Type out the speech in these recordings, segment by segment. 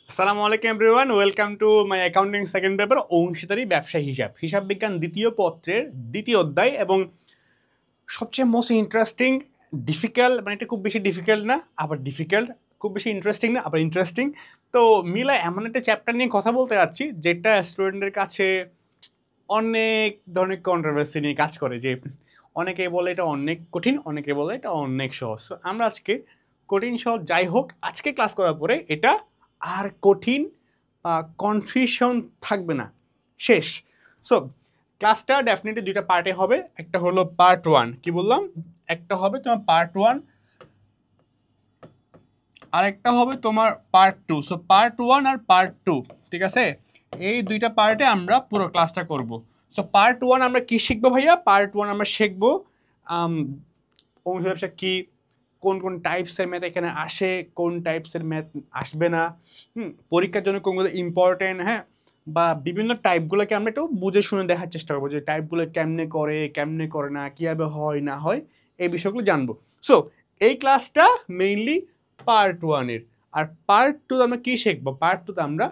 আসসালামু আলাইকুম everyone, welcome to my accounting second paper অংশীদারি ব্যবসা হিসাব বিজ্ঞান দ্বিতীয় পত্রের দ্বিতীয় অধ্যায় এবং সবচেয়ে মোস্ট ইন্টারেস্টিং ডিফিকাল্ট, মানে এটা খুব বেশি ডিফিকাল্ট না আবার ডিফিকাল্ট, খুব বেশি ইন্টারেস্টিং না আবার ইন্টারেস্টিং। তো মিলা এমন একটা চ্যাপ্টার নিয়ে কথা বলতে যাচ্ছি যেটা স্টুডেন্টের কাছে অনেক ধরনের কন্ট্রোভার্সি নিয়ে কাজ করে। যে অনেকে বলে এটা অনেক কঠিন, অনেকে বলে এটা অনেক সহজ। So, আমরা আজকে কঠিন সহজ যাই হোক, আজকে ক্লাস করার পরে এটা আর কঠিন কনফিউশন থাকবে না, শেষ। সো ক্লাসটা ডেফিনেটলি দুইটা পার্টে হবে। একটা হলো পার্ট ওয়ান, কি বললাম, একটা হবে তোমার পার্ট ওয়ান আর একটা হবে তোমার part two. So part one আর পার্ট টু, ঠিক আছে, এই দুইটা পার্টে আমরা পুরো ক্লাসটা করব। সো পার্ট ওয়ান আমরা কি শিখবো ভাইয়া? পার্ট ওয়ান আমরা শিখবো অংশ ব্যবসা কি, কোন কোন টাইপসের ম্যাথ এখানে আসে, কোন টাইপসের ম্যাথ আসবে না, পরীক্ষার জন্য কোনগুলো ইম্পর্টেন্ট, হ্যাঁ, বা বিভিন্ন টাইপগুলোকে আমরা একটু বুঝে শুনে দেখার চেষ্টা করবো যে টাইপগুলো কেমনে করে না, কীভাবে হয় না হয়, এই বিষয়গুলো জানবো। সো এই ক্লাসটা মেইনলি পার্ট ওয়ানের। আর পার্ট টু আমরা কী শিখবো? পার্ট টুতে আমরা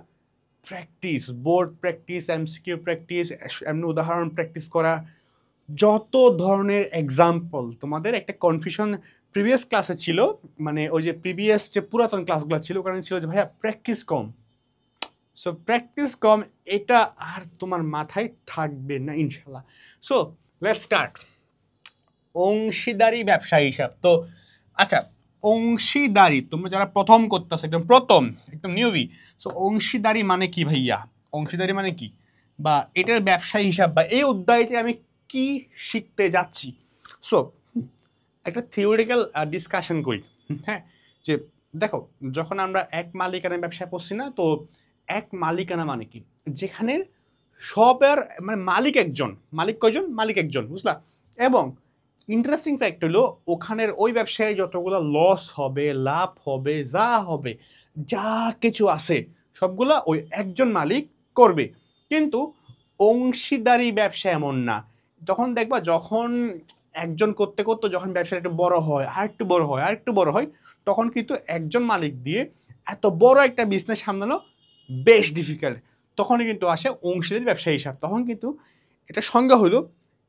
practice, board practice, MCQ practice, এমনি উদাহরণ প্র্যাকটিস করা, যত ধরনের এক্সাম্পল। তোমাদের একটা কনফিউশন প্রিভিয়াস ক্লাসে ছিল, মানে ওই যে প্রিভিয়াস যে পুরাতন ক্লাসগুলো ছিল ওখানে ছিল যে ভাইয়া প্র্যাকটিস কম। সো প্র্যাকটিস কম, এটা আর তোমার মাথায় থাকবে না ইনশাল্লাহ। So let's start. অংশীদারি ব্যবসা হিসাব। তো আচ্ছা, অংশীদারি তোমরা যারা প্রথম করতেছো, একদম নিউবি, সো অংশীদারি মানে কি ভাইয়া? অংশীদারি মানে কি, বা এটার ব্যবসা হিসাব, বা এই অধ্যায়তে আমি কি শিখতে যাচ্ছি? সো একটা থিওরিটিক্যাল ডিসকাশন করি। হ্যাঁ, যে দেখো, যখন আমরা এক মালিকানা ব্যবসায় পড়ছি না, তো এক মালিকানা মানে কি, যেখানে সবের মানে মালিক একজন, মালিক কয়জন? মালিক একজন, বুঝলা? এবং ইন্টারেস্টিং ফ্যাক্ট হলো ওখানের ওই ব্যবসায় যতগুলো লস হবে, লাভ হবে, যা কিছু আছে সবগুলা ওই একজন মালিক করবে। কিন্তু অংশীদারি ব্যবসা এমন না। তখন দেখবা যখন একজন করতে করতে যখন ব্যবসাটা একটু বড় হয়, আর একটু বড় হয়, তখন কিন্তু একজন মালিক দিয়ে এত বড় একটা বিজনেস সামলানো বেশ ডিফিকাল্ট। তখনই কিন্তু আসে অংশীদারি ব্যবসা হিসাব। তখন কিন্তু এটা সংজ্ঞা হলো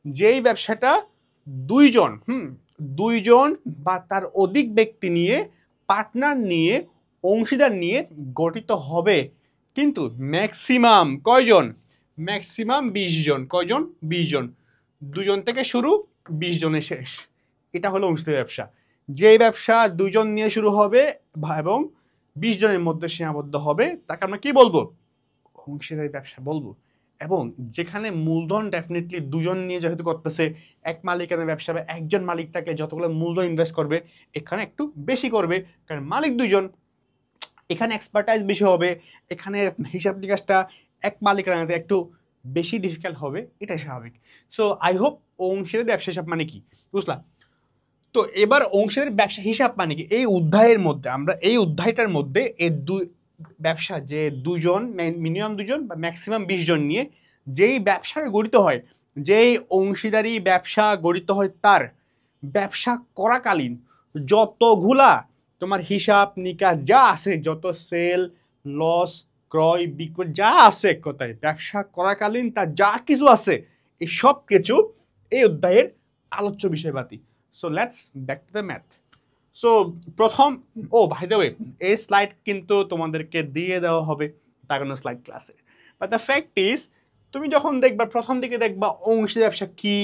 যেই ব্যবসাটা দুইজন বা তার অধিক ব্যক্তি নিয়ে, পার্টনার নিয়ে, অংশীদার নিয়ে গঠিত হবে। কিন্তু ম্যাক্সিমাম কয়জন? ম্যাক্সিমাম 20 জন। কয়জন? 20 জন। দুজন থেকে শুরু, 20 জনে শেষ। এটা হলো অংশীদারি ব্যবসা। যে ব্যবসা দুজন নিয়ে শুরু হবে এবং 20 জনের মধ্যে সীমাবদ্ধ হবে, তাকে আমরা কি বলবো? অংশীদারি ব্যবসা বলবো। এবং যেখানে মূলধন ডেফিনেটলি দুজন নিয়ে যেহেতু করতেছে, এক মালিকানার ব্যবসা বা একজন মালিক থাকলে যতগুলো মূলধন ইনভেস্ট করবে এখানে একটু বেশি করবে, কারণ মালিক দুজন, এখানে এক্সপার্টাইজ বেশি হবে, এখানে হিসাব নিকাশটা এক মালিকানাতে একটু বেশি ডিফিকাল্ট হবে, এটাই স্বাভাবিক। সো আই হোপ অংশীদারি ব্যবসা হিসাব মানে কি বুঝলা? তো এবার অংশীদারি ব্যবসা হিসাব মানে কি, এই অধ্যায়ের মধ্যে আমরা এই অধ্যায়টার মধ্যে এই দুই ব্যবসা, যে দুজন, মিনিমাম দুজন বা ম্যাক্সিমাম 20 জন নিয়ে যেই ব্যবসা গঠিত হয়, যেই অংশীদারি ব্যবসা গঠিত হয়, তার ব্যবসা করাকালীন যতগুলা তোমার হিসাব নিকাশ যা আছে, যত সেল, লস, ক্রয় বিক্রয় যা আছে, এক কথায় ব্যবসা করাকালীন তার যা কিছু আছে, এই সব কিছু এই অধ্যায়ের আলোচ্য বিষয়পাতি। So let's back to the math. So প্রথম, বাই দ্য ওয়ে, এই স্লাইড কিন্তু তোমাদেরকে দিয়ে দেওয়া হবে তাকানো স্লাইড ক্লাসে। বাট দ্য ফ্যাক্ট ইজ, তুমি যখন দেখবা প্রথম দিকে দেখবা অংশীদারি ব্যবসা কি,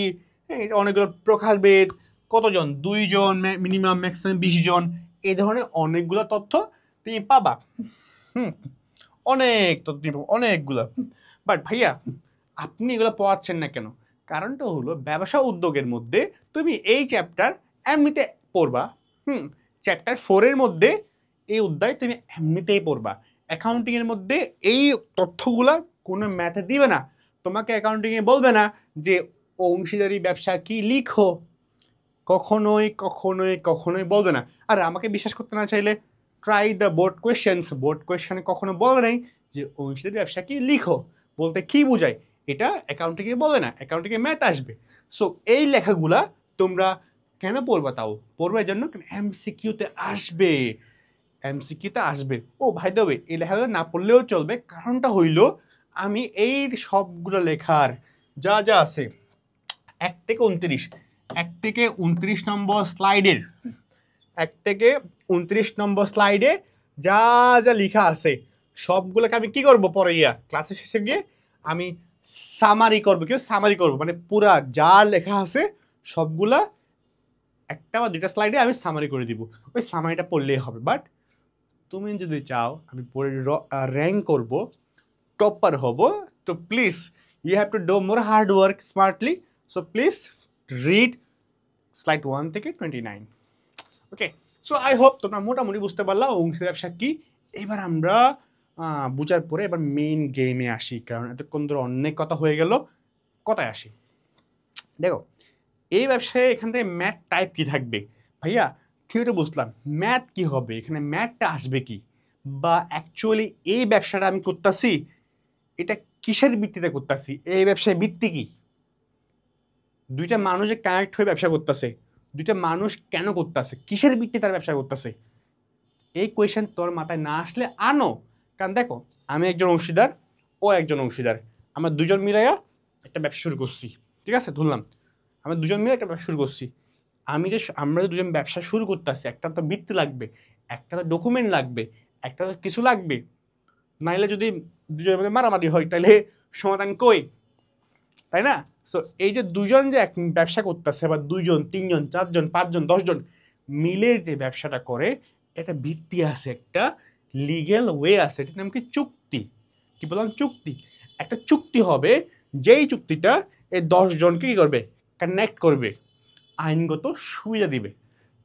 অনেকগুলো প্রকারভেদ, কতজন, 2 জন, মিনিমাম ম্যাক্সিমাম 20 জন, এই ধরনের অনেকগুলো তথ্য তুমি পাবা। অনেক তথ্য, অনেকগুলো। বাট ভাইয়া আপনি এগুলো পড়াচ্ছেন না কেন? কারণটা হলো ব্যবসা উদ্যোগের মধ্যে তুমি এই চ্যাপ্টার এমনিতে পড়বা। চ্যাপ্টার 4-এর মধ্যে এই অধ্যায় তুমি এমনিতেই পড়বা। অ্যাকাউন্টিংয়ের মধ্যে এই তথ্যগুলা কোনো ম্যাথে দিবে না। তোমাকে অ্যাকাউন্টিংয়ে বলবে না যে অংশীদারি ব্যবসা কি লিখো, কখনোই কখনোই কখনোই বলবে না। আর আমাকে বিশ্বাস করতে না চাইলে try the board questions. Board কোয়েশ্চেনে কখনো বলে নাই যে অংশীদারি ব্যবসা কি লিখো, বলতে কি বোঝায়, এটা অ্যাকাউন্টিংয়ে বলে না, অ্যাকাউন্টিংয়ে ম্যাথ আসবে। সো এই লেখাগুলা তোমরা কেন পড়বা? তাও পড়বে এই জন্য এমসিকিউতে আসবে। এমসিকিউতে আসবে। ও ভাই দেবে এই লেখাগুলো না পড়লেও চলবে, কারণটা হইল আমি এই সবগুলো লেখার যা যা আছে 1 থেকে 29 নম্বর স্লাইডের 1 থেকে 29 নম্বর স্লাইডে যা যা লেখা আছে সবগুলোকে আমি কি করব পরে ক্লাসের শেষে গিয়ে আমি সামারি করবো, মানে পুরা যা লেখা আছে সবগুলা একটা বা দুইটা স্লাইডে আমি সামারি করে দিব, ওই সামারিটা পড়লেই হবে। বাট তুমি যদি চাও আমি পড়ে র্যাঙ্ক করব, টপার হব, তো please you have to do more hard work smartly. So please read slide 1 থেকে 29। ওকে, সো আই হোপ তোমরা মোটামুটি বুঝতে পারলা অংশীদার ব্যবসা কি। এবার আমরা বুঝার পরে এবার মেইন গেমে আসি, কারণ এতক্ষণ ধরে অনেক কথা হয়ে গেল, কথায় আসি। দেখো এই ব্যবসায় এখান থেকে ম্যাথ টাইপ কি থাকবে ভাইয়া, থিওরি বুঝলাম, ম্যাথ কি হবে এখানে, ম্যাথটা আসবে কি, বা অ্যাকচুয়ালি এই ব্যবসাটা আমি করতেছি এটা কিসের ভিত্তিতে করতেছি, এই ব্যবসায় ভিত্তি কি, দুইটা মানুষ যে কানেক্ট হয়ে ব্যবসা করতেছে, দুইটা মানুষ কেন করতেছে, কিসের ভিত্তিতে তার ব্যবসা করতেছে, এই কোয়েশ্চেন তোর মাথায় না আসলে আনো। কারণ দেখো আমি একজন অংশীদার, ও একজন অংশীদার, আমরা দুজন মিলাইয়া একটা ব্যবসা শুরু করছি, ঠিক আছে ধরলাম আমরা দুজন মিলে একটা ব্যবসা শুরু করছি। আমরা যে দুজন ব্যবসা শুরু করতেছি, একটা তো ভিত্তি লাগবে, একটা তো ডকুমেন্ট লাগবে, একটা তো কিছু লাগবে, নাইলে যদি দুজনের মধ্যে মারামারি হয় তাহলে সমাধান কই, তাই না? সো এই যে দুজন যে এক ব্যবসা করতেছে, বা 2 জন 3 জন 4 জন 5 জন 10 জন মিলে যে ব্যবসাটা করে, এটা ভিত্তি আছে, একটা লিগ্যাল ওয়ে আছে, এটার নাম কি চুক্তি। কি বললাম? চুক্তি। একটা চুক্তি হবে, যেই চুক্তিটা এই 10 জনকে কি করবে, কানেক্ট করবে, আইনগত সুবিধা দিবে।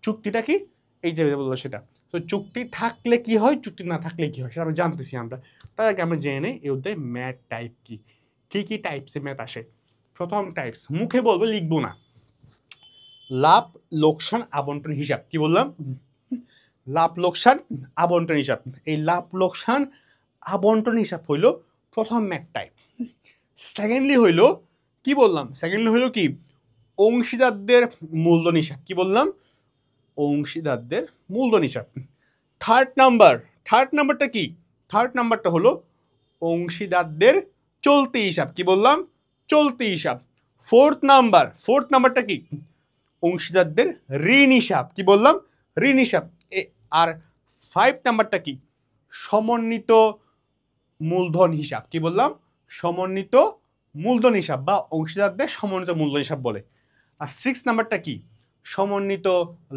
চুক্তিটা কি, এই যে বললো সেটা। তো চুক্তি থাকলে কি হয়, চুক্তি না থাকলে কি হয়, সেটা আমরা জানতেছি। আমরা তার আগে আমরা জেনে নেই এই অধ্যায়ে ম্যাথ টাইপ কি, কী কী টাইপসে ম্যাথ আসে। প্রথম টাইপস, মুখে বলবো, লিখবো না, লাভ লোকসান আবন্টন হিসাব। কি বললাম? লাভ লোকসান আবন্টন হিসাব। এই লাভ লোকসান আবন্টন হিসাব হইল প্রথম ম্যাথ টাইপ। সেকেন্ডলি হইল কি বললাম, সেকেন্ডলি হইল কি, অংশীদারদের মূলধন হিসাব। কি বললাম? অংশীদারদের মূলধন হিসাব। থার্ড নাম্বারটা কি, থার্ড নাম্বারটা হলো অংশীদারদের চলতি হিসাব। কি বললাম? চলতি হিসাব। ফোর্থ নাম্বারটা কি, অংশীদারদের ঋণ হিসাব। কি বললাম? ঋণ হিসাব। আর 5 নাম্বারটা কি, সমন্বিত মূলধন হিসাব। কি বললাম? সমন্বিত মূলধন হিসাব, বা অংশীদারদের সমন্বিত মূলধন হিসাব বলে। আর 6 নাম্বারটা কি, সমন্বিত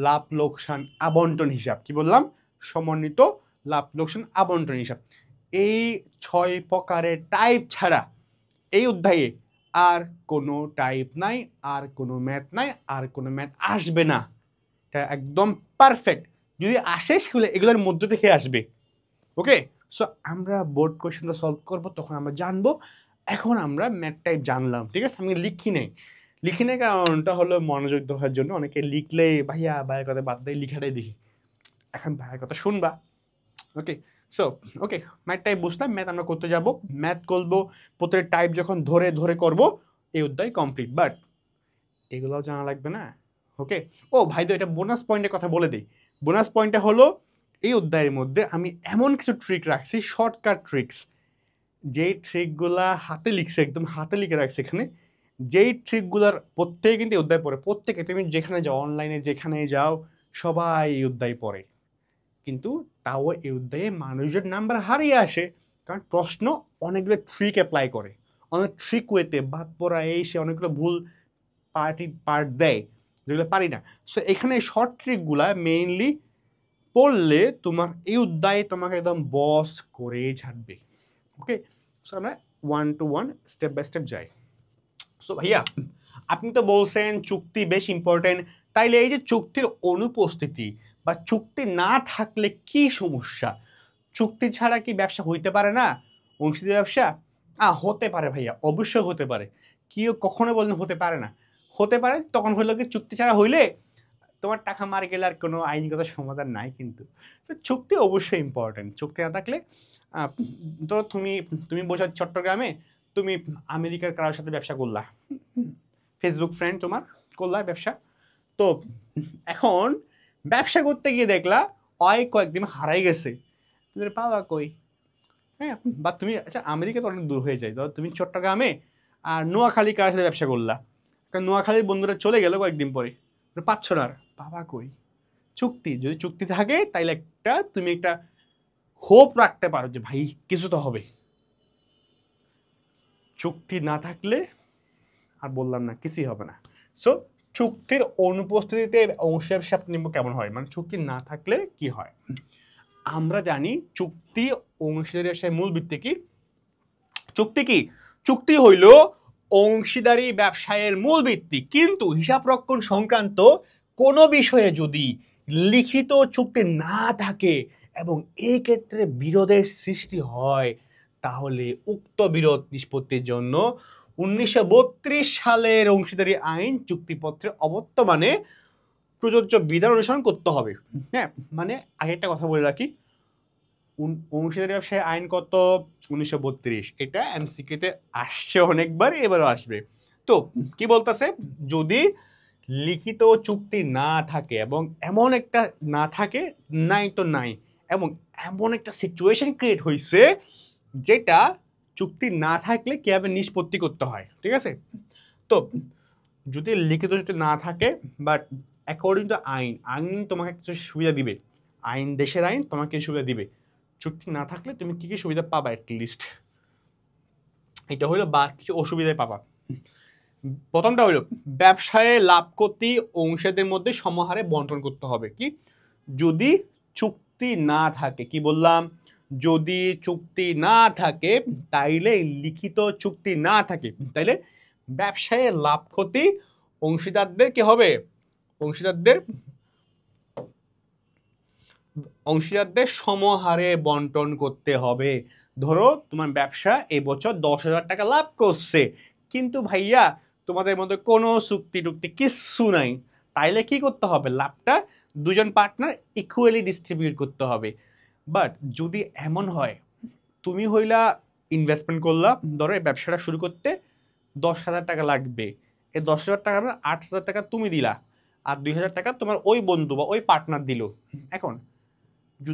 লাভ লোকসান আবন্টন হিসাব। কি বললাম? সমন্বিত লাভ লোকসান আবন্টন হিসাব। এই 6 প্রকারের টাইপ ছাড়া এই অধ্যায়ে আর কোনো টাইপ নাই, আর কোনো ম্যাথ নাই, আর কোনো ম্যাথ আসবে না। এটা একদম পারফেক্ট। যদি আসে সেগুলো এগুলোর মধ্যে থেকে আসবে। ওকে, সো আমরা বোর্ড কোয়েশ্চেনটা সলভ করব, তখন আমরা জানবো। এখন আমরা ম্যাথ টাইপ জানলাম, ঠিক আছে? আমি লিখি নেই কারণটা হলো মনোযোগ দেওয়ার জন্য। অনেকে লিখলে ভাইয়া ভাইয়ের কথা বাদ দেয়, লিখাটাই দেখি। এখন ভাইয়ের কথা শুনবা। ওকে, সো ওকে, ম্যাথ টাইপ বুঝলাম, ম্যাথ আমরা করতে যাব, ম্যাথ করবো, প্রত্যেক টাইপ যখন ধরে ধরে করব, এই অধ্যায় কমপ্লিট। বাট এগুলোও জানা লাগবে না। ওকে, ও ভাই তো এটা বোনাস পয়েন্টের কথা বলে দিই। বোনাস পয়েন্টটা হলো এই অধ্যায়ের মধ্যে আমি এমন কিছু ট্রিক রাখছি, শর্টকাট ট্রিক্স, যেই ট্রিকগুলা হাতে লিখছে, একদম হাতে লিখে রাখছে এখানে। যেই ট্রিকগুলার প্রত্যেকে কিন্তু এই অধ্যায় পড়ে, প্রত্যেকে, তুমি যেখানে যাও, অনলাইনে যেখানে যাও, সবাই এই অধ্যায় পড়ে। কিন্তু তাও এই অধ্যায়ে মানুষের নাম্বার হারিয়ে আসে, কারণ প্রশ্ন অনেকগুলো ট্রিক অ্যাপ্লাই করে, অনেক ট্রিক ওয়েতে বাদ পড়া, এই সে অনেকগুলো ভুল পার্ট দেয়, যেগুলো পারি না। সো এখানে শর্ট ট্রিকগুলা মেইনলি পড়লে তোমার এই অধ্যায়ে তোমাকে একদম বস করেই ছাড়বে। ওকে, সো আমরা 1 to 1 স্টেপ বাই স্টেপ যাই। সো ভাইয়া আপনি তো বলছেন চুক্তি বেশ ইম্পর্টেন্ট, তাইলে এই যে চুক্তির অনুপস্থিতি বা চুক্তি না থাকলে কি সমস্যা? চুক্তি ছাড়া কি ব্যবসা হইতে পারে না? অংশীদার ব্যবসা হতে পারে ভাইয়া, অবশ্যই হতে পারে। কেউ কখনো বলেন হতে পারে না, হতে পারে। তখন হইলো কি, চুক্তি ছাড়া হইলে তোমার টাকা মার গেলে আর কোনো আইনগত সমাধান নাই। কিন্তু চুক্তি অবশ্যই ইম্পর্টেন্ট। চুক্তি না থাকলে তো তুমি বসে চট্টগ্রামে, তুমি আমেরিকার কারোর সাথে ব্যবসা করলা, ফেসবুক ফ্রেন্ড তোমার, করলা ব্যবসা। তো এখন ব্যবসা করতে গিয়ে দেখলা কয়েকদিন হারাই গেছে, তুমি পাওয়া কই? হ্যাঁ, বা তুমি আচ্ছা আমেরিকা তো অনেক দূর হয়ে যায়, ধরো তুমি চট্টগ্রামে আর নোয়াখালী কার সাথে ব্যবসা করলা, কারণ নোয়াখালীর বন্ধুরা চলে গেল কয়েকদিন পরে, পাচ্ছ না আর, পাবা কই? চুক্তি, যদি চুক্তি থাকে তাইলে তুমি একটা হোপ রাখতে পারো যে ভাই কিছু তো হবে। চুক্তি না থাকলে আর বললাম না, কিছুই হবে না। সো চুক্তির অনুপস্থিতিতে অংশীদার ব্যবসা কেমন হয়, মানে চুক্তি না থাকলে কি হয়? আমরা জানি চুক্তি অংশীদারি ব্যবসায় মূল ভিত্তি কি? চুক্তি কি? চুক্তি হইল অংশীদারি ব্যবসায়ের মূল ভিত্তি, কিন্তু হিসাব রক্ষণ সংক্রান্ত কোনো বিষয়ে যদি লিখিত চুক্তি না থাকে এবং এই ক্ষেত্রে বিরোধের সৃষ্টি হয়, তাহলে উক্ত বিরোধ নিষ্পত্তির জন্য 1932 সালের অংশীদারি আইন চুক্তিপত্রে অবর্তমানে প্রযোজ্য বিধান অনুসরণ করতে হবে। হ্যাঁ, মানে আগে একটা কথা বলে রাখি, অংশীদারি ব্যবসায় আইন কত? 1932। এটা এমসিকিউতে আসছে অনেকবার, এবারও আসবে। তো কি বলতেছে, যদি লিখিত চুক্তি না থাকে এবং এমন একটা না থাকে, নাই তো নাই, এবং এমন একটা সিচুয়েশন ক্রিয়েট হয়েছে যেটা চুক্তি না থাকলে কিভাবে নিষ্পত্তি করতে হয়, ঠিক আছে? তো যদি লিখিত চুক্তি না থাকে, বাট অ্যাকর্ডিং টু আইন তোমাকে কিছু সুবিধা দিবে, আইন দেশের আইন তোমাকে সুবিধা দিবে। চুক্তি না থাকলে তুমি কি কি সুবিধা পাবা, অ্যাটলিস্ট এটা হইলো, বা কিছু অসুবিধায় পাবা। প্রথমটা হইলো ব্যবসায় লাভ ক্ষতি অংশীদারদের মধ্যে সমহারে বন্টন করতে হবে। কি? যদি চুক্তি না থাকে, কি বললাম, যদি চুক্তি না থাকে, তাইলে লিখিত চুক্তি না থাকে, তাইলে ব্যবসায় লাভ ক্ষতি অংশীদারদের কি হবে? অংশীদারদের সমহারে বন্টন করতে হবে। ধরো তোমার ব্যবসা এবছর 10,000 টাকা লাভ করছে, কিন্তু ভাইয়া তোমাদের মধ্যে কোনো চুক্তি টুক্তি কিচ্ছু নাই, তাইলে কি করতে হবে? লাভটা দুজন পার্টনার ইকুয়ালি ডিস্ট্রিবিউট করতে হবে। বাট যদি এমন হয়, তুমি হইলা ইনভেস্টমেন্ট করলা, ধরো এই ব্যবসাটা শুরু করতে 10,000 টাকা লাগবে, এই 10,000 টাকা 8,000 টাকা তুমি দিলা, আর 2,000 টাকা তোমার ওই বন্ধু বা ওই পার্টনার দিল। এখন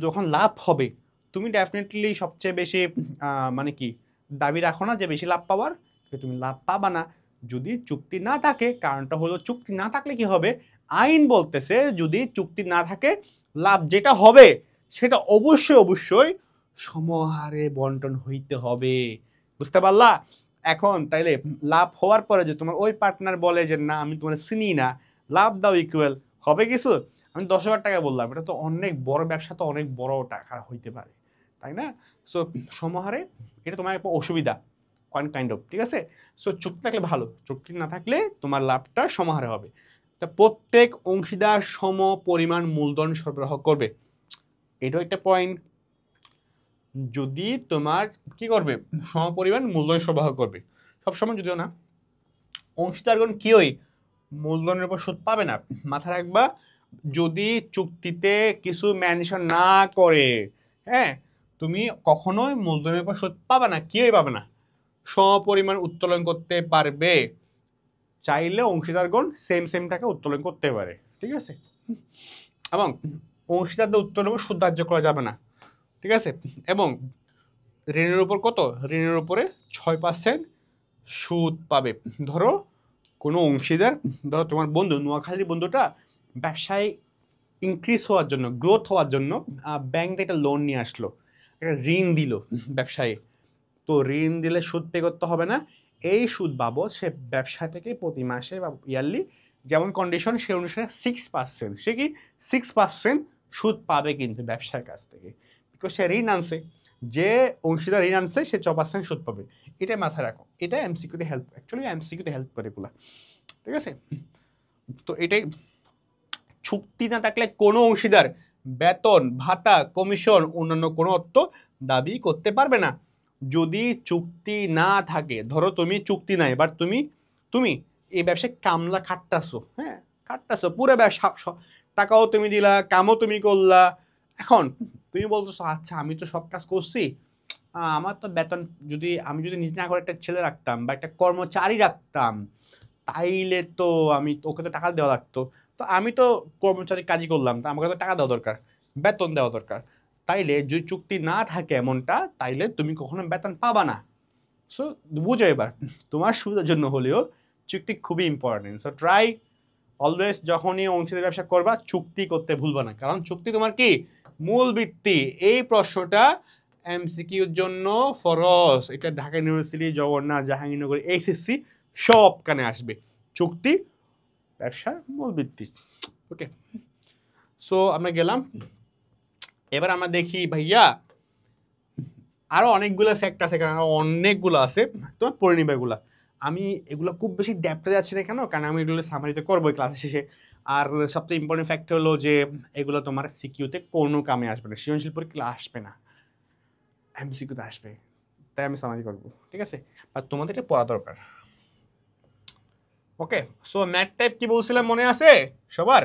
যখন লাভ হবে, তুমি ডেফিনেটলি সবচেয়ে বেশি মানে কি দাবি রাখো না যে বেশি লাভ পাওয়ার, তুমি লাভ পাবা না যদি চুক্তি না থাকে। কারণটা হলো চুক্তি না থাকলে কি হবে, আইন বলতেছে যদি চুক্তি না থাকে, লাভ যেটা হবে সেটা অবশ্যই সমহারে বন্টন হইতে হবে। বুঝতে পারলা? এখন তাইলে লাভ হওয়ার পরে যে তোমার ওই পার্টনার বলে যে না আমি তোমার চিনি না, লাভ দাও ইকুয়াল, হবে কিছু? আমি 10,000 টাকা বললাম, এটা তো অনেক বড় ব্যবসা, তো অনেক বড় টাকা হইতে পারে, তাই না? সো সমহারে এটা তোমার একটা অসুবিধা, কাইন্ড অফ, ঠিক আছে? সো চুক্তি থাকলে ভালো, চুক্তি না থাকলে তোমার লাভটা সমাহারে হবে। তা প্রত্যেক অংশীদার সম পরিমাণ মূলধন সরবরাহ করবে, এটাও একটা পয়েন্ট। যদি তোমার কি করবে, সম পরিমাণ মূলধন সরবরাহ করবে, সবসময় যদিও না, অংশীদারগণ কি ওই মূলধনের উপর সুদ পাবে না, মাথা রাখবা। যদি চুক্তিতে কিছু মেনশন না করে, হ্যাঁ, তুমি কখনোই মূলধনের উপর সুদ পাবে না, কিই পাবে না, সমপরিমাণ উত্তোলন করতে পারবে। চাইলে অংশীদারগণ সেম টাকা উত্তোলন করতে পারে, ঠিক আছে? এবং অংশীদারদের উত্তোলনের উপর সুদ ধার্য করা যাবে না, ঠিক আছে? এবং ঋণের উপর কত? ঋণের উপরে 6% সুদ পাবে। ধরো কোনো অংশীদার, ধরো তোমার বন্ধু, নোয়াখালীর বন্ধুটা ব্যবসায় ইনক্রিজ হওয়ার জন্য, গ্রোথ হওয়ার জন্য ব্যাংক থেকে একটা লোন নিয়ে আসলো, একটা ঋণ দিল ব্যবসায়ী। তো ঋণ দিলে সুদ পে করতে হবে না, এই সুদ বাবদ সে ব্যবসা থেকে প্রতি মাসে বা ইয়ারলি যেমন কন্ডিশন সে অনুসারে 6%, সে কি 6% সুদ পাবে কিন্তু ব্যবসার কাছ থেকে, বিকজ সে ঋণ আনছে, যে অংশীদার ঋণ আনছে সে 6% সুদ পাবে। এটা মাথায় রাখো, এটা এমসিকিউতে হেল্প, অ্যাকচুয়ালি এমসিকিউতে হেল্প করে এগুলা, ঠিক আছে? তো এটাই, চুক্তি না থাকলে কোনো অংশীদার বেতন ভাতা কমিশন অন্যান্য কোনো অর্থ দাবি করতে পারবে না। যদি চুক্তি না থাকে, ধরো তুমি চুক্তি নাই, বাট তুমি এই ব্যবসায় কামলা খাটতাছো, হ্যাঁ, খাটতাছো পুরো ব্যবসা, টাকাও তুমি দিলা, কামও তুমি করলা। এখন তুমি বলতেছো আচ্ছা আমি তো সব কাজ করছি, আমার তো বেতন, আমি যদি নিজে না করে একটা ছেলে রাখতাম বা একটা কর্মচারী রাখতাম, তাইলে তো ওকে তো টাকা দেওয়া লাগতো, তো আমি তো কর্মচারী কাজই করলাম, তো আমাকে তো টাকা দেওয়া দরকার। বেতন দেওয়া দরকার। তাইলে যদি চুক্তি না থাকে এমনটা, তাইলে তুমি কখনো বেতন পাবা না। সো বুঝো এবার, তোমার সুবিধার জন্য হলেও চুক্তি খুবই ইম্পর্টেন্ট। সো ট্রাই অলওয়েজ যখনই অংশীদারি ব্যবসা করবা চুক্তি করতে ভুলবা না, কারণ চুক্তি তোমার কি মূল ভিত্তি। এই প্রশ্নটা এমসিকিউর জন্য ফরজ, এটা ঢাকা ইউনিভার্সিটি, জগন্নাথ, জাহাঙ্গীরনগর, এইচএসসি সব কানে আসবে। চুক্তি ব্যবসার মূল ভিত্তি। ওকে, সো আমরা গেলাম। এবার আমরা দেখি ভাইয়া আরো অনেকগুলো ফ্যাক্ট আছে, কারণ আরো অনেকগুলো আছে, তোমার পড়ে নিবে এগুলা। আমি এগুলো খুব বেশি ডেপথে যাচ্ছি না কেন, কারণ আমি এগুলো সামারিতে করবোই ক্লাসের শেষে। আর সবচেয়ে ইম্পর্টেন্ট ফ্যাক্ট হলো যে এগুলো তোমার সিকিউতে কোনো কামে আসবে না, সৃজনশীল পরীক্ষা আসবে না, এমসিকিউতে আসবে। তাই আমি সামারি করবো, ঠিক আছে? আর তোমাদের এটা পড়া দরকার। ওকে, সো ম্যাথ টাইপ কি বলছিলাম মনে আছে সবার?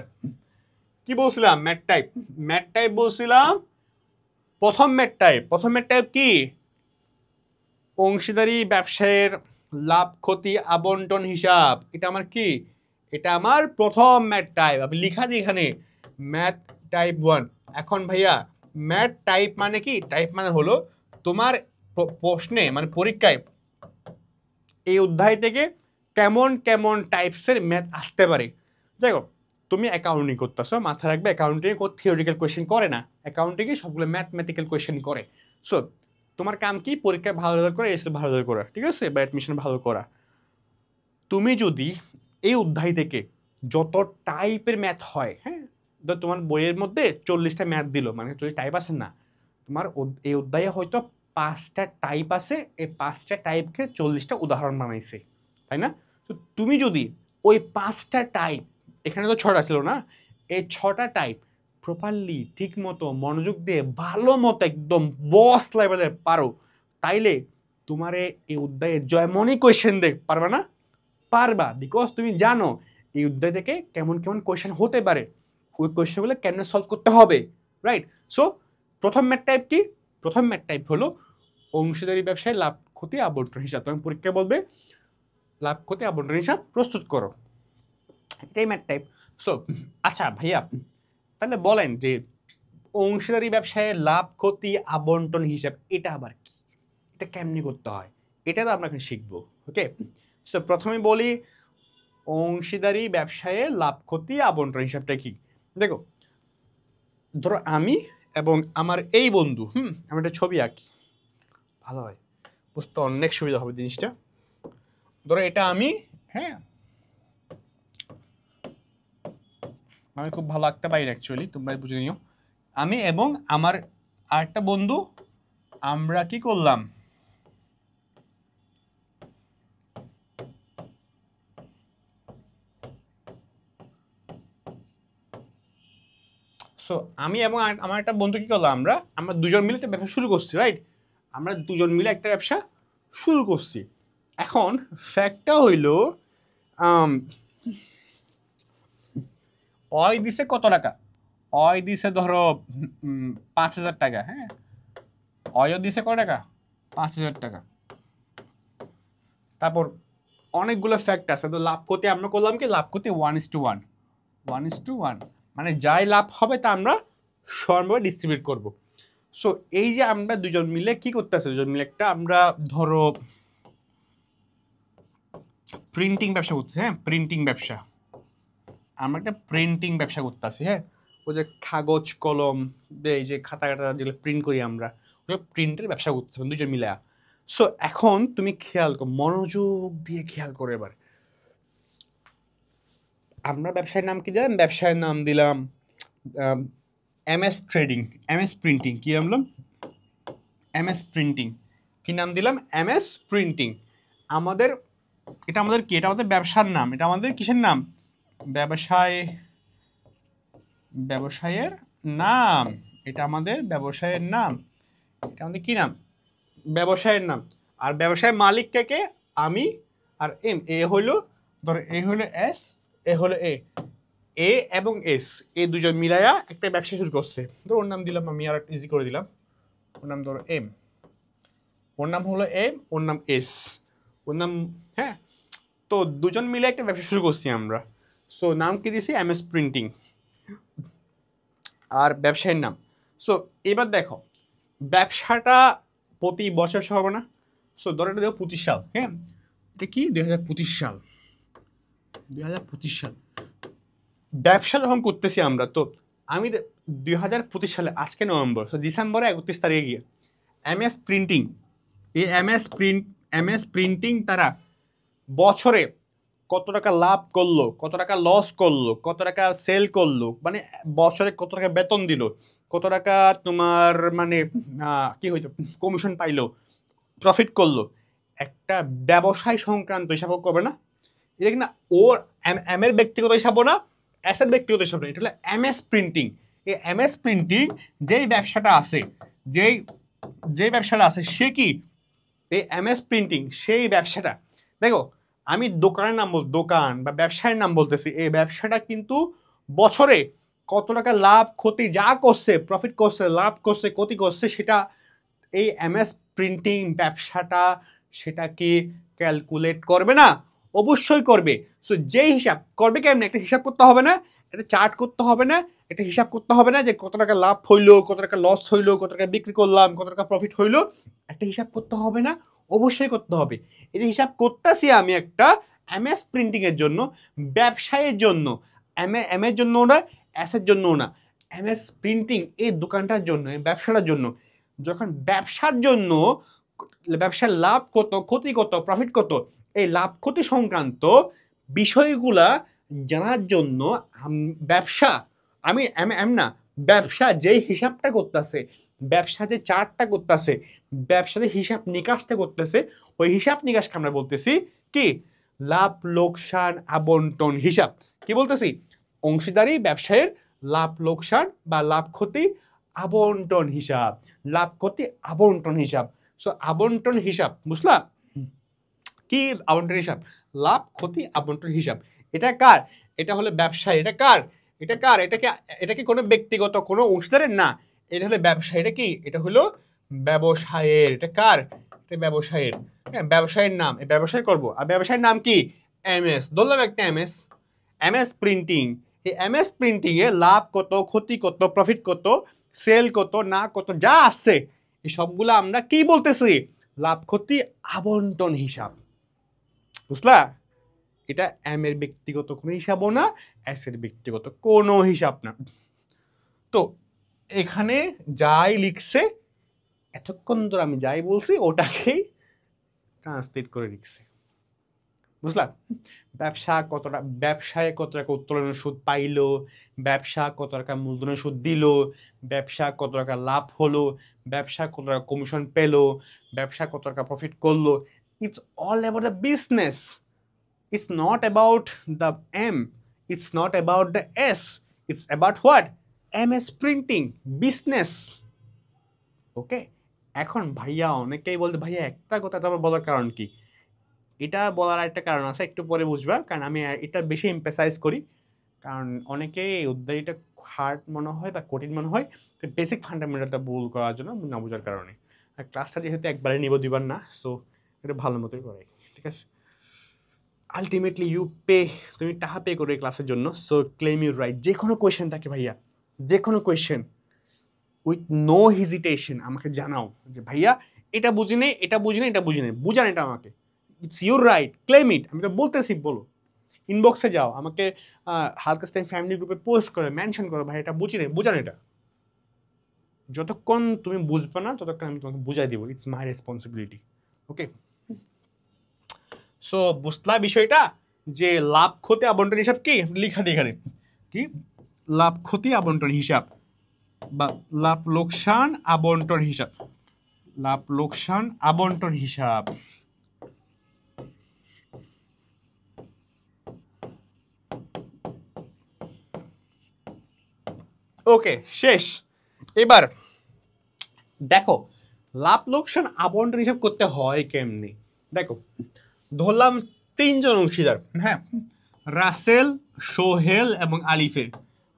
কি বলছিলাম? ম্যাথ টাইপ বলছিলাম। প্রথম ম্যাথ টাইপ কি? অংশীদারি ব্যবসায়ের লাভ ক্ষতি আবন্টন হিসাব। এটা আমার কি? এটা আমার প্রথম ম্যাথ টাইপ। আমি লিখা দিই এখানে ম্যাথ টাইপ 1। এখন ভাইয়া ম্যাথ টাইপ মানে কি? টাইপ মানে হলো তোমার প্রশ্নে মানে পরীক্ষায় এই অধ্যায় থেকে কেমন কেমন টাইপসের ম্যাথ আসতে পারে। যাই হোক, তুমি অ্যাকাউন্টিং করতেছো, মাথায় রাখবে অ্যাকাউন্টিং কোনো থিওরিক্যাল কোয়েশ্চেন করে না, অ্যাকাউন্টিংয়ে সবগুলো ম্যাথমেটিক্যাল কোয়েশ্চেন করে। সো তোমার কাম কি? পরীক্ষায় ভালো রেজাল্ট করা, এসে ভালো রেজাল্ট করা, ঠিক আছে, বা অ্যাডমিশন ভালো করা। তুমি যদি এই অধ্যায় থেকে যত টাইপের ম্যাথ হয়, হ্যাঁ, তোমার বইয়ের মধ্যে 40টা ম্যাথ দিল, মানে 40 টাইপ আছে না, তোমার এই অধ্যায়ে হয়তো 5টা টাইপ আছে, এই 5টা টাইপকে 40টা উদাহরণ বানাইছে, তাই না? তো তুমি যদি ওই 5টা টাইপ, এখানে তো 6টা ছিল না, এই 6টা টাইপ প্রপারলি ঠিক মতো মনোযোগ দিয়ে ভালো মতো একদম বস লেভেলে পারো, তাইলে তোমারে এই অধ্যায়ে যেমনই কোয়েশ্চেন দেখ পারবে না, পারবা, বিকজ তুমি জানো এই অধ্যায় থেকে কেমন কেমন কোয়েশ্চেন হতে পারে, ওই কোয়েশ্চেনগুলো কেমন সলভ করতে হবে, রাইট? সো প্রথম ম্যাথ টাইপ কি? প্রথম ম্যাথ টাইপ হলো অংশীদারি ব্যবসায় লাভ ক্ষতি আবন্টন হিসাব। তুমি পরীক্ষা বলবে লাভ ক্ষতি আবন্টন হিসাব প্রস্তুত করো, এটাই ম্যাথ টাইপ। সো আচ্ছা ভাইয়া, তাহলে বলেন যে অংশীদারি ব্যবসায় লাভ ক্ষতি আবন্টন হিসাব এটা আবার কি, এটা কেমনি করতে হয়, এটা তো আমরা এখন শিখবো। ওকে, সো প্রথমে বলি অংশীদারি ব্যবসায়ে লাভ ক্ষতি আবন্টন হিসাবটা কি। দেখো, ধরো আমি এবং আমার এই বন্ধু, আমি একটা ছবি আঁকি, ভালো হয়, বুঝতে অনেক সুবিধা হবে জিনিসটা। ধরো এটা আমি, হ্যাঁ, আমি খুব ভালো আঁকতে পারি না অ্যাকচুয়ালি, তোমরা বুঝে নিও। আমি এবং আমার আরেকটা বন্ধু, আমরা কি করলাম, সো আমি এবং আমার একটা বন্ধু কি করলাম, আমরা দুজন মিলে একটা ব্যবসা শুরু করছি, রাইট? আমরা দুজন মিলে একটা ব্যবসা শুরু করছি। এখন ফ্যাক্টটা হইল অয় দিছে কত টাকা? অয় দিছে ধরো 5,000 টাকা, হ্যাঁ, অয়ও দিছে কত টাকা? 5,000 টাকা। তারপর অনেকগুলো ফ্যাক্ট আছে, তো লাভ ক্ষতি আমরা করলাম কি, লাভ ক্ষতি 1:1, 1:1, মানে যাই লাভ হবে তা আমরা সমানভাবে ডিস্ট্রিবিউট করব। সো এই যে আমরা দুজন মিলে কি করতেছি, দুজন মিলে একটা আমরা ধরো প্রিন্টিং ব্যবসা করতেছি, হ্যাঁ, প্রিন্টিং ব্যবসা, আমরা একটা প্রিন্টিং ব্যবসা করতেছি, হ্যাঁ, ওই যে কাগজ কলম, এই যে খাতা কাটা যেগুলো প্রিন্ট করি আমরা, ওই প্রিন্টের ব্যবসা করতেছি দুজন মিলে। সো এখন তুমি খেয়াল করো, মনোযোগ দিয়ে খেয়াল করো এবার, আমরা ব্যবসায়ের নাম কি দিলাম? ব্যবসায়ের নাম দিলাম এমএস ট্রেডিং, এমএস প্রিন্টিং, কি বললাম? MS printing. কি নাম দিলাম? MS printing. আমাদের এটা আমাদের কি? এটা আমাদের ব্যবসার নাম। এটা আমাদের কিসের নাম? ব্যবসায়ের নাম। এটা আমাদের ব্যবসায়ের নাম। এটা আমাদের কি নাম? ব্যবসায়ের নাম। আর ব্যবসায়ের মালিক কে? আমি আর এম। এ হইলো, ধর এ হইলো এস, এ হলো এ। এ এবং এস, এই দুজন মিলাইয়া একটা ব্যবসা শুরু করছে। ধর ওর নাম দিলাম, আমি আর ইজি করে দিলাম, ওর নাম ধরো এম, ওর নাম হলো এম, ওর নাম এস, ওর নাম, হ্যাঁ। তো দুজন মিলে একটা ব্যবসা শুরু করছি আমরা। সো নাম কি দিছি? MS printing. আর ব্যবসায়ীর নাম সো এবার দেখো ব্যবসাটা প্রতি বছর হবে না। সো ধরো এটা দেখো 25 সাল, হ্যাঁ এটা কি 2025 সাল, 2025 সাল ব্যবসা যখন করতেছি আমরা, তো আমি 2025 সালে আজকে নভেম্বর, তো ডিসেম্বরে 31 তারিখে গিয়ে এমএস প্রিন্টিং, এই এমএস প্রিন্টিং তারা বছরে কত টাকা লাভ করলো, কত টাকা লস করলো, কত টাকা সেল করলো, মানে বছরে কত টাকা বেতন দিল, কত টাকা তোমার মানে কি হইতো কমিশন পাইলো, প্রফিট করলো, একটা ব্যবসায় সংক্রান্ত হিসাব করবে না। এটা কিনা ওর এম এর ব্যক্তিগত হিসাবও না, এস এর ব্যক্তিগত হিসাব না, এটা হলো এমএস প্রিন্টিং। এই এমএস প্রিন্টিং যেই ব্যবসাটা আছে, যেই ব্যবসাটা আছে সে কি এই এমএস প্রিন্টিং সেই ব্যবসাটা, দেখো আমি দোকানের নাম দোকান বা ব্যবসায়ের নাম বলতেছি, এই ব্যবসাটা কিন্তু বছরে কত টাকা লাভ ক্ষতি যা করছে, প্রফিট করছে, লাভ করছে, ক্ষতি করছে, সেটা এই এমএস প্রিন্টিং ব্যবসাটা সেটাকে ক্যালকুলেট করবে না? অবশ্যই করবে। সো যেই হিসাব করবে কেমন, একটা হিসাব করতে হবে না, একটা চার্ট করতে হবে না, একটা হিসাব করতে হবে না যে কত টাকা লাভ হইলো, কত টাকা লস হইলো, কত টাকা বিক্রি করলাম, কত টাকা প্রফিট হইলো, একটা হিসাব করতে হবে না? অবশ্যই করতে হবে। এই যে হিসাব করতেছি আমি একটা এমএস প্রিন্টিং এর জন্য, ব্যবসায়ের জন্য, এম এর জন্য না, এস এর জন্য না, এমএস প্রিন্টিং এই দোকানটার জন্য, এই ব্যবসাটার জন্য। যখন ব্যবসার জন্য, ব্যবসার লাভ কত, ক্ষতি কত, প্রফিট কত, এই লাভ ক্ষতি সংক্রান্ত বিষয়গুলা জানার জন্য ব্যবসা, আমি এম না, ব্যবসা যেই হিসাবটা করতেছে, ব্যবসা যে চার্টটা করতেছে, ব্যবসাতে হিসাব নিকাশটা করতেছে, ওই হিসাব নিকাশকে আমরা বলতেছি কি লাভ লোকসান আবন্টন হিসাব। কি বলতেছি? অংশীদারি ব্যবসায়ের লাভ লোকসান বা লাভ ক্ষতি আবন্টন হিসাব, লাভ ক্ষতি আবন্টন হিসাব। সো আবন্টন হিসাব বুঝলা কি? আবন্টন হিসাব, লাভ ক্ষতি আবন্টন হিসাব। এটা কার? এটা হলো ব্যবসায়ী। এটা কার? এটা কার? এটা কি কোনো ব্যক্তিগত কোনো অংশীদারের না, এটা হলো ব্যবসায়ী। এটা কি? এটা হলো ব্যবসায়ের। এটা কার? এটা ব্যবসায়ের। হ্যাঁ, ব্যবসায়ের নাম, এই ব্যবসায় করবো। আর ব্যবসায়ের নাম কি? এমএস। ধরলাম একটা এমএস, এমএস প্রিন্টিং। এই এমএস প্রিন্টিং এ লাভ কত, ক্ষতি কত, প্রফিট কত, সেল কত, না কত যা আছে, এই সবগুলো আমরা কি বলতেছি? লাভ ক্ষতি আবন্টন হিসাব। বুঝলা? এটা এম এর ব্যক্তিগত কোনো হিসাবও না, এস এর ব্যক্তিগত কোনো হিসাব না। তো এখানে যাই লিখছে, এতক্ষণ ধরে আমি যাই বলছি ওটাকেই ট্রান্সলেট করে লিখছে। বুঝলা? ব্যবসায় কত টাকা উত্তোলনের সুদ পাইলো, ব্যবসা কত টাকা মূলধনের সুদ দিল, ব্যবসা কত টাকা লাভ হলো, ব্যবসা কত টাকা কমিশন পেলো, ব্যবসা কত টাকা প্রফিট করলো। It's all about the business. It's not about the M. It's not about the S. It's about what? MS printing, business. ওকে, এখন ভাইয়া অনেকেই বলতে ভাইয়া একটা কথা তোমার বলার কারণ কি? এটা বলার একটা কারণ আছে, একটু পরে বুঝবা, কারণ আমি এটা বেশি এমফাসাইজ করি। কারণ অনেকে এই উদ্ধারিটা হার্ড মনে হয় বা কঠিন মনে হয়, বেসিক ফান্ডামেন্টালটা ভুল করার জন্য, না বোঝার কারণে। আর ক্লাসটা যেহেতু একবারে নিব দিবার না, সো এটা ভালো মতোই করাই, ঠিক আছে? আলটিমেটলি ইউ পে, তুমি টাকা পে করো ক্লাসের জন্য। So claim your right. যে কোনো কোয়েশ্চেন থাকে ভাইয়া, যে কোনো কোয়েশ্চেন উইথ নো হেজিটেশন আমাকে জানাও যে ভাইয়া এটা বুঝি নেই, এটা বুঝি নেই, এটা বুঝি নেই, বুঝান এটা আমাকে। ইটস ইউর রাইট, ক্লেম ইট। আমি তো বলতেছি, বলো, ইনবক্সে যাও, আমাকে হালকা টাইম ফ্যামিলি গ্রুপে পোস্ট করে মেনশন করো, ভাই এটা বুঝি নেই, বুঝান এটা। যতক্ষণ তুমি বুঝবে না ততক্ষণ আমি তোমাকে বুঝাই দিব। It's my responsibility. Okay, so বুঝলা বিষয়টা যে লাভ ক্ষতি আবন্টন হিসাব কি লিখা দিই এখানে, কি লাভ ক্ষতি আবন্টন হিসাব বা লাভ লোকসান আবন্টন হিসাব, লাভ লোকসান আবন্টন হিসাব। ওকে, শেষ। এবার দেখো লাভ লোকসান আবন্টন হিসাব করতে হয় কেমনি। দেখো ধরলাম তিনজন অংশীদার, হ্যাঁ, রাসেল, সোহেল এবং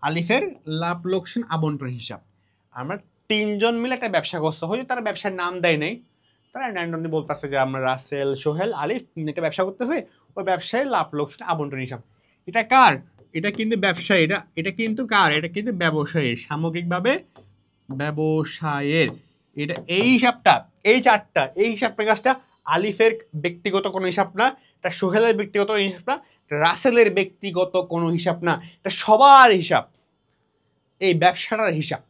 আলিফের লাভ লোকসান আবন্টন হিসাব। আমরা তিনজন মিলে একটা ব্যবসা করছে, হয়তো তারা ব্যবসার নাম দেয় নাই, তারা র্যান্ডমলি বলতেছে যে আমরা রাসেল, সোহেল, আলিফ একটা ব্যবসা করতেছে, ওই ব্যবসায় লাভ লোকসান আবন্টন হিসাব। এটা কার? এটা কিন্তু ব্যবসায়ী। এটা কিন্তু কার? এটা কিন্তু ব্যবসায়ী, সামগ্রিকভাবে ব্যবসায়ের, এটা এই হিসাবটা, এই চারটা, এই হিসাব প্রকাশটা আলিফের ব্যক্তিগত কোনো হিসাব না, এটা সোহেলের ব্যক্তিগত হিসাব না, রাসেলের ব্যক্তিগত কোনো হিসাব না, এটা সবার হিসাব, এই ব্যবসাটার হিসাব।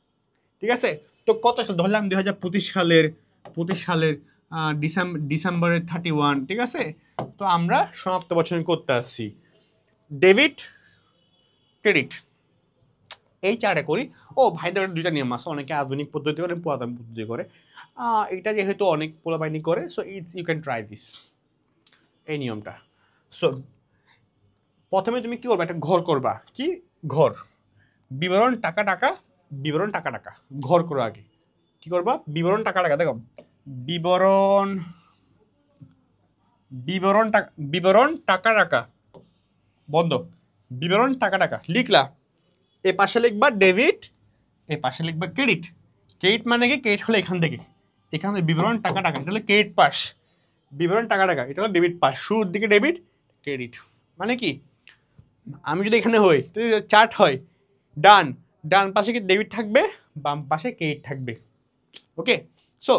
ঠিক আছে, তো কত সাল ধরলাম 2025 সালের ডিসেম্বরের 31, ঠিক আছে। তো আমরা সমাপ্ত বছর করতে আসছি, ডেবিট ক্রেডিট এই চারটা করি। ও ভাইদের দুইটা নিয়ম আছে, অনেকে আধুনিক পদ্ধতি করে, পুরাতন পদ্ধতি করে। এটা যেহেতু অনেক পোলাপাইনি করে, so you can try this, এই নিয়মটা। সো প্রথমে তুমি কি করবা, একটা ঘর করবা, কি ঘর, বিবরণ টাকা টাকা, বিবরণ টাকা টাকা, ঘর করো আগে। কি করবা, বিবরণ টাকা টাকা, দেখো বিবরণ, বিবরণ টাকা, বিবরণ টাকা টাকা বন্ধ, বিবরণ টাকা টাকা লিখলা, এ পাশে লিখবা ডেবিট, এ পাশে লিখবা ক্রেডিট। ক্রেডিট মানে কি, ক্রেডিট হলো এখান থেকে, এখানে বিবরণ টাকা টাকা, এটা হলো ক্রেডিট পাশ, বিবরণ টাকা টাকা এটা হলো ডেবিট পাশ, শুরুর দিকে ডেবিট, ক্রেডিট। মানে কি, আমি যদি এখানে হই, চার্ট হয়, ডান ডান পাশে কি ডেবিট থাকবে, বাম পাশে ক্রেডিট থাকবে। ওকে, সো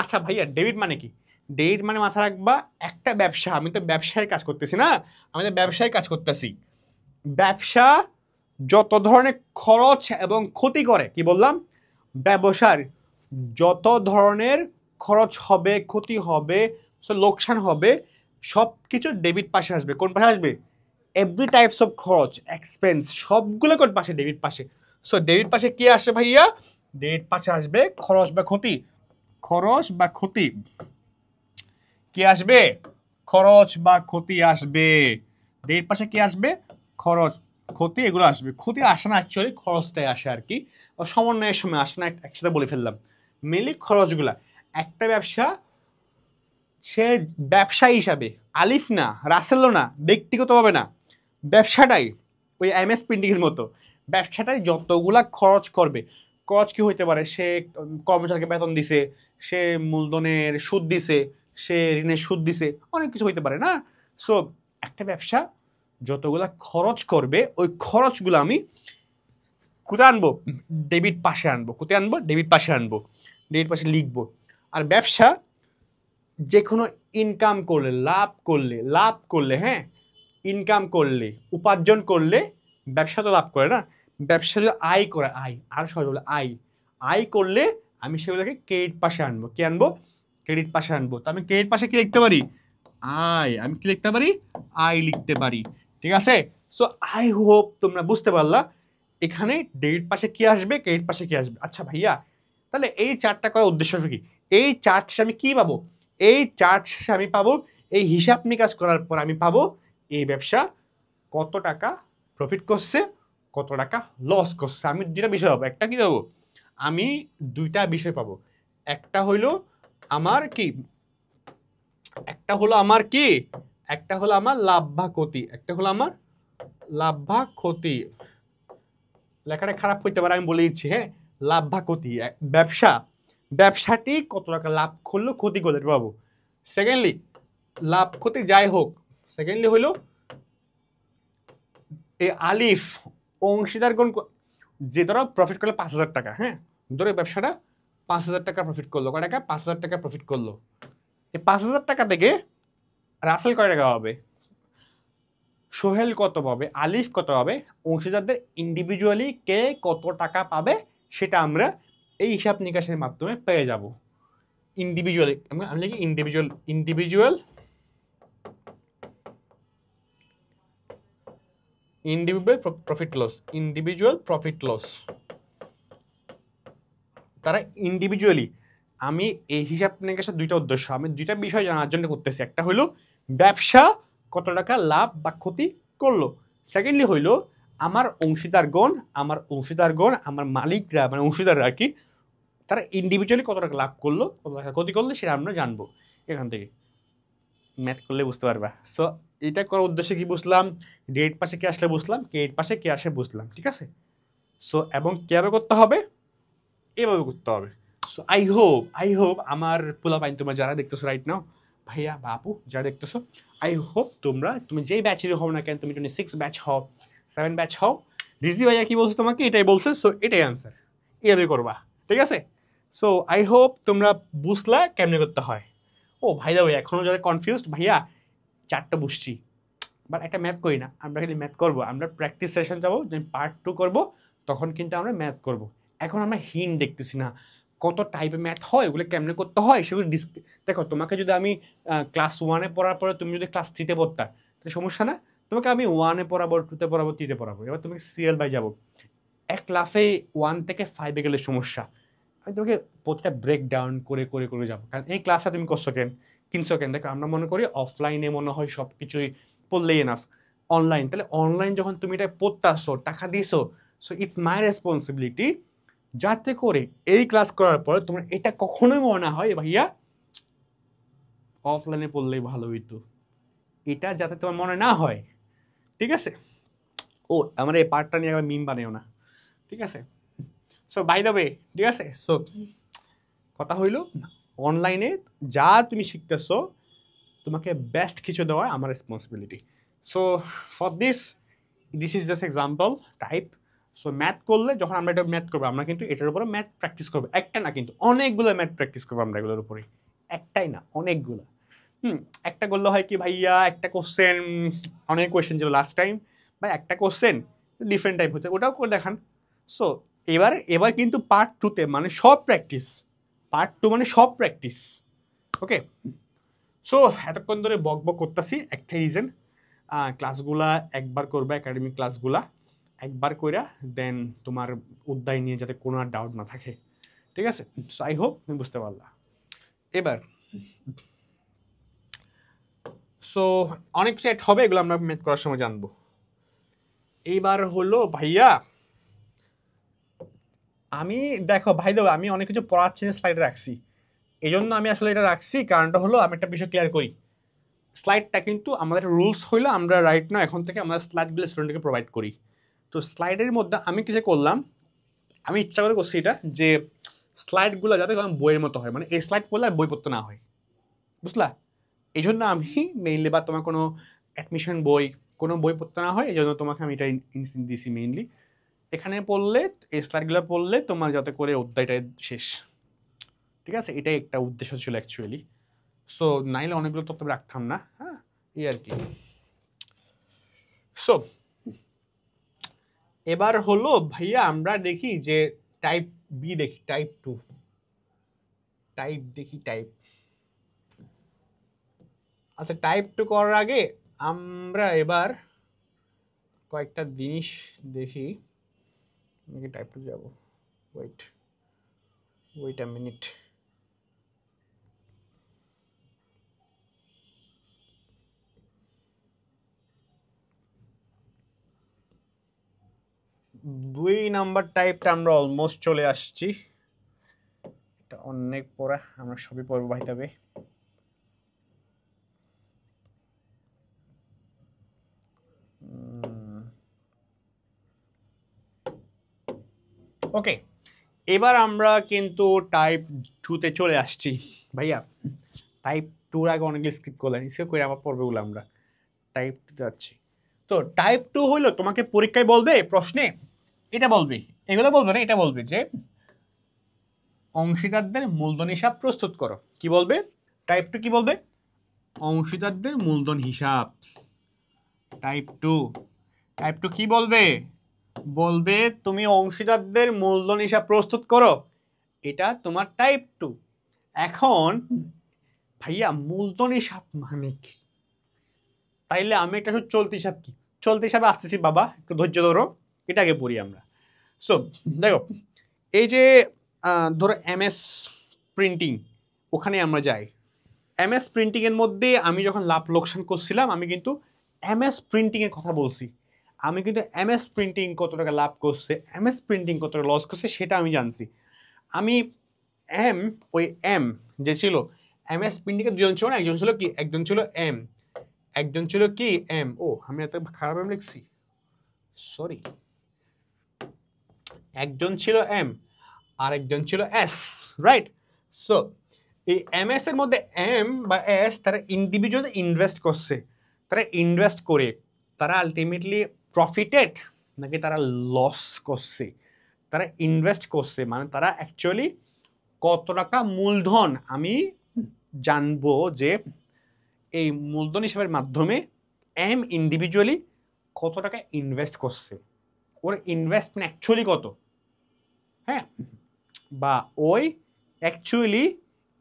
আচ্ছা ভাইয়া ডেবিট মানে কি, ডেবিট মানে মাথা রাখবা একটা ব্যবসা, আমি তো ব্যবসায় কাজ করতেছি না, আমি তো ব্যবসায় কাজ করতেছি, ব্যবসা যত ধরনের খরচ এবং ক্ষতি করে, কি বললাম, ব্যবসার যত ধরনের খরচ হবে, ক্ষতি হবে, লোকসান হবে, সব কিছু ডেবিট পাশে আসবে। কোন পাশে আসবে, এভরি টাইপস অফ খরচ এক্সপেন্স সবগুলো কোন পাশে, ডেবিট পাশে। সো ডেবিট পাশে কি আসবে ভাইয়া, ডেবিট পাশে আসবে খরচ বা ক্ষতি, খরচ বা ক্ষতি, কি আসবে, খরচ বা ক্ষতি আসবে। ডেবিট পাশে কি আসবে, খরচ ক্ষতি, এগুলো আসবে। ক্ষতি আসে না, অ্যাকচুয়ালি খরচটাই আসে আর কি, সমন্বয়ের সময় আসে না, একসাথে বলে ফেললাম। মেনলি খরচগুলা, একটা ব্যবসা সে ব্যবসায়ী হিসাবে, আলিফ না, রাসেলও না, ব্যক্তিগতভাবে না, ব্যবসাটাই ওই এমএস প্রিন্টিংয়ের মতো, ব্যবসাটাই যতগুলা খরচ করবে, খরচ কি হইতে পারে, সে কর্মচারীকে বেতন দিছে, সে মূলধনের সুদ দিছে, সে ঋণের সুদ দিছে, অনেক কিছু হইতে পারে না। সো একটা ব্যবসা যতগুলা খরচ করবে, ওই খরচগুলো আমি কোথায় আনবো, ডেবিট পাশে আনবো। কোথায় আনবো, ডেবিট পাশে আনবো, ডেবিট পাশে লিখবো। আর ব্যবসা যে কোনো ইনকাম করলে, লাভ করলে, হ্যাঁ, ইনকাম করলে, উপার্জন করলে, ব্যবসা তো লাভ করে না, ব্যবসা যদি আয় করে, আয় আর সহজ বলে আয় করলে আমি সেগুলোকে ক্রেডিট পাশে আনবো। কি আনবো, ক্রেডিট পাশে আনবো। তো আমি ক্রেডিট পাশে কি লিখতে পারি, আয়, আমি কি লিখতে পারি, আয় লিখতে পারি। ঠিক আছে, সো আই হোপ তোমরা বুঝতে পারলা এখানে ডেবিট পাশে কি আসবে, ক্রেডিট পাশে কি আসবে। আচ্ছা ভাইয়া, তাহলে এই চার্টটা করার উদ্দেশ্য কি, এই চার্ট শেষে আমি কি পাবো, এই চার্ট শেষে আমি পাবো, এই হিসাব নিকাশ করার পর আমি পাবো এই ব্যবসা কত টাকা প্রফিট করছে, কত টাকা লস করছে। আমি দুইটা বিষয় পাবো, একটা কি পাবো, আমি দুইটা বিষয় পাবো, একটা হইলো আমার কি, একটা হলো আমার কি, একটা হলো আমার লাভ বা ক্ষতি, একটা হলো আমার লাভ বা ক্ষতি। লেখাটা খারাপ হইতে পারে, আমি বলে দিচ্ছি, হ্যাঁ, লাভ বা ক্ষতি, ব্যবসাটি কত টাকা লাভ করলো, ক্ষতি করলে পাবো। সেকেন্ডলি লাভ ক্ষতি যাই হোক, সেকেন্ডলি হইলো এই আলিফ অংশীদারগণ, যে ধরো প্রফিট করলো 5,000 টাকা, হ্যাঁ, ধরো ব্যবসাটা 5,000 টাকা প্রফিট করলো, কয় টাকা, 5,000 টাকা প্রফিট করলো। এই 5,000 টাকা থেকে রাসেল কয় টাকা পাবে, সোহেল কত পাবে, আলিফ কত পাবে, অংশীদারদের ইন্ডিভিজুয়ালি কে কত টাকা পাবে, সেটা আমরা এই হিসাব নিকাশের মাধ্যমে পেয়ে যাব। ইন্ডিভিজুয়ালি আমি লিখি ইন্ডিভিজুয়াল ইন্ডিভিজুয়াল প্রফিট লস। তারা ইন্ডিভিজুয়ালি, আমি এই হিসাব নিকাশের দুইটা উদ্দেশ্য, আমি দুইটা বিষয় জানার জন্য করতেছি। একটা হইলো ব্যবসা কত টাকা লাভ বা ক্ষতি করলো, সেকেন্ডলি হইলো আমার অংশীদারগণ, আমার মালিকরা, মানে অংশীদাররা আর কি, তারা ইন্ডিভিজুয়ালি কত টাকা লাভ করলো, কত টাকা ক্ষতি করলো, সেটা আমরা জানবো এখান থেকে। ম্যাথ করলে বুঝতে পারবা। সো এটা করার উদ্দেশ্যে কি বুঝলাম, ডেট পাশে কে আসলে বুঝলাম, ক্রেডিট পাশে কে আসে বুঝলাম। ঠিক আছে, সো এবং কীভাবে করতে হবে, এভাবে করতে হবে। সো আই হোপ আমার পোলাপাইন তোমরা যারা দেখতেছো রাইট নাও, ভাইয়া বা আপু যারা দেখতেছো, আই হোপ তুমি যেই ব্যাচের হও না কেন, তুমি 26 ব্যাচ হও, 7 ব্যাচ হও, রিজি ভাইয়া কি বলছো তোমাকে, এটাই বলছে। সো এটাই আনসার, এভাবে করবা। ঠিক আছে? সো আই হোপ তোমরা বুঝলা কেমনে করতে হয়। ও ভাই দা ভাই এখনো যারা কনফিউজড, ভাইয়া 4টা বুঝছি বাট একটা ম্যাথ করি না, আমরা খালি ম্যাথ করবো, আমরা প্র্যাকটিস সেশন যাবো, পার্ট 2 করবো, তখন কিন্তু আমরা ম্যাথ করব। এখন আমরা হিন্ট দেখতেছি না কত টাইপের ম্যাথ হয়, ওগুলো কেমনে করতে হয় সেগুলো দেখো তোমাকে যদি আমি ক্লাস 1-এ পড়ার পরে তুমি যদি ক্লাস 3-তে পড়তা তাহলে সমস্যা না, তোমাকে আমি 1-এ পড়াবো, 2-তে পড়াবো, 3-তে পড়াবো, এবার তুমি সিএল বাই যাবো, এক ক্লাসে 1 থেকে 5-এ গেলে সমস্যা, আমি তোমাকে প্রতিটা ব্রেক ডাউন করে করে করে যাবো। কারণ এই ক্লাসটা তুমি করছো কেন, কিনছো কেন, দেখো আমরা মনে করি অফলাইনে মনে হয় সব কিছুই পড়লেই এনাফ, অনলাইন, তাহলে অনলাইন যখন তুমি এটা পড়তেছো টাকা দিছো, সো ইটস মাই রেসপন্সিবিলিটি যাতে করে এই ক্লাস করার পর তোমার এটা কখনোই মনে না হয় ভাইয়া অফলাইনে পড়লেই ভালো হইতো, এটা যাতে তোমার মনে না হয়। ঠিক আছে? ও আমার এই পার্টটা নিয়ে আবার মিম বানিও না, ঠিক আছে? সো বাই দ্য ওয়ে, ঠিক আছে, সো কথা হইল অনলাইনে যা তুমি শিখতেছো তোমাকে বেস্ট কিছু দেওয়া আমার responsibility. So for this is just example type. So math করলে যখন আমরা এটা ম্যাথ করবো আমরা কিন্তু এটার উপরে ম্যাথ প্র্যাকটিস করবো, একটা না কিন্তু অনেকগুলো ম্যাথ প্র্যাকটিস করবো আমরা এগুলোর উপরে, একটাই না অনেকগুলো। একটা করলে হয় কি ভাইয়া, একটা কোশ্চেন, অনেক কোয়েশ্চেন ছিল লাস্ট টাইম, বা একটা কোশ্চেন ডিফারেন্ট টাইপ হচ্ছে, ওটাও করে দেখান। সো এবার কিন্তু পার্ট 2-তে মানে সব প্র্যাকটিস, পার্ট 2 মানে সব প্র্যাকটিস। ওকে, সো এতক্ষণ ধরে বক বক করতেছি একটা রিজন, ক্লাসগুলা একবার করবে, একাডেমিক ক্লাসগুলা একবার কইরা দেন তোমার উদ্যায় নিয়ে যাতে কোনো আর ডাউট না থাকে, ঠিক আছে? সো আই হোপ তুমি বুঝতে পারলা এবার। সো অনেক সেট হবে, এগুলো আমরা ম্যাথ করার সময় জানবো। এইবার হলো ভাইয়া আমি দেখো ভাই দেবো আমি অনেক কিছু পড়াচ্ছি স্লাইডে রাখছি, এই জন্য আমি আসলে এটা রাখছি, কারণটা হলো আমি একটা বিষয় ক্লিয়ার করি, স্লাইডটা কিন্তু আমাদের রুলস হইলো আমরা রাইট না এখন থেকে আমরা স্লাইডগুলো স্টুডেন্টকে প্রোভাইড করি। তো স্লাইডের মধ্যে আমি কিছু করলাম, আমি ইচ্ছা করে করছি এটা যে স্লাইডগুলো যাতে বইয়ের মতো হয়, মানে এই স্লাইড পড়লে বই পড়তে না হয়, বুঝলা? এই জন্য আমি মেইনলি, বা তোমার কোনো অ্যাডমিশন বই কোনো বই পড়তে না হয়, এই জন্য তোমাকে আমি এটা ইনস্টিন দিছি মেইনলি, এখানে পড়লে এই স্লাইডগুলো পড়লে তোমার যাতে করে অধ্যায়টাই শেষ, ঠিক আছে? এটাই একটা উদ্দেশ্য ছিল অ্যাকচুয়ালি। সো নাইলে অনেকগুলো তথ্য রাখতাম না, হ্যাঁ এই আর কি। সো এবার হলো ভাইয়া আমরা দেখি যে টাইপ বি দেখি, টাইপ 2 টাইপ দেখি টাইপ। আচ্ছা টাইপ 2 করার আগে আমরা এবার কয়েকটা জিনিস দেখি, নাকি টাইপ 2 যাব, ওয়েট আ মিনিট। দুই নাম্বার টাইপটা আমরা অলমোস্ট চলে আসছি, এটা অনেক পড়া, আমরা সবই পড়বো ভাই তবে। ওকে, এবার আমরা কিন্তু টাইপ 2-তে চলে আসছি ভাইয়া। টাইপ 2-র আগে অনেকগুলো স্কিপ করলেন, স্কিপ করে আবার পড়বেগুলো আমরা টাইপ 2-তে যাচ্ছি। তো টাইপ 2 হইলো তোমাকে পরীক্ষায় বলবে প্রশ্নে এটা বলবে, এগুলো বলবে না, এটা বলবে যে অংশীদারদের মূলধন হিসাব প্রস্তুত করো। কি বলবে টাইপ 2? কি বলবে? অংশীদারদের মূলধন হিসাব। টাইপ 2 কি বলবে? বলবে তুমি অংশীদারদের মূলধন হিসাব প্রস্তুত করো, এটা তোমার টাইপ 2। এখন ভাইয়া মূলধন হিসাব মানে কি? তাইলে আমি একটা চলতি হিসাব কি, চলতি হিসাবে আসতেছি বাবা, একটু ধৈর্য ধরো, এটা আগে পড়ি আমরা। সো দেখো এই যে ধরো এমএস প্রিন্টিং, ওখানে আমরা যাই, এমএস প্রিন্টিংয়ের মধ্যে আমি যখন লাভ লোকসান করছিলাম আমি কিন্তু এমএস প্রিন্টিংয়ের কথা বলছি, আমি কিন্তু এমএস প্রিন্টিং কত টাকা লাভ করছে, এমএস প্রিন্টিং কত টাকা লস করছে সেটা আমি জানছি। আমি ওই এম যে ছিল এমএস প্রিন্টিংয়ের দুজন ছিল না, একজন ছিল কি, একজন ছিল এম, একজন ছিল কি এম, ও আমি এত খারাপ লিখছি সরি, একজন ছিল এম আর একজন ছিল এস, রাইট? সো এই এমএস এর মধ্যে এম বা এস তারা ইন্ডিভিজুয়াল ইনভেস্ট করছে, তারা ইনভেস্ট করে তারা আলটিমেটলি প্রফিটেড নাকি তারা লস করছে, তারা ইনভেস্ট করছে, মানে তারা অ্যাকচুয়ালি কত টাকা মূলধন আমি জানবো যে এই মূলধন হিসাবের মাধ্যমে এম ইন্ডিভিজুয়ালি কত টাকা ইনভেস্ট করছে, ওর ইনভেস্টমেন্ট অ্যাকচুয়ালি কত, হ্যাঁ, বা ওই অ্যাকচুয়ালি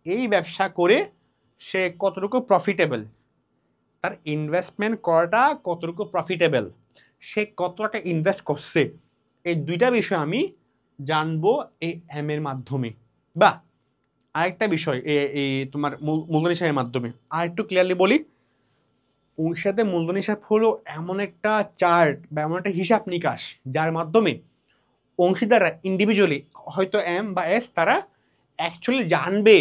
এই ব্যবসা করে সে কতটুকু প্রফিটেবল, তার ইনভেস্টমেন্ট করাটা কতটুকু প্রফিটেবল, সে কত টাকা ইনভেস্ট করছে, এই দুইটা বিষয় আমি জানবো এই এম এর মাধ্যমে। বা আরেকটা বিষয় এই তোমার মূলধন হিসাবের মাধ্যমে আর একটু ক্লিয়ারলি বলি, ওর সাথে মূলধন হিসাব হলো এমন একটা চার্ট বা এমন একটা হিসাব নিকাশ যার মাধ্যমে অংশীদাররা ইন্ডিভিজুয়ালি হয়তো এম বা এস তারা অ্যাকচুয়ালি জানবে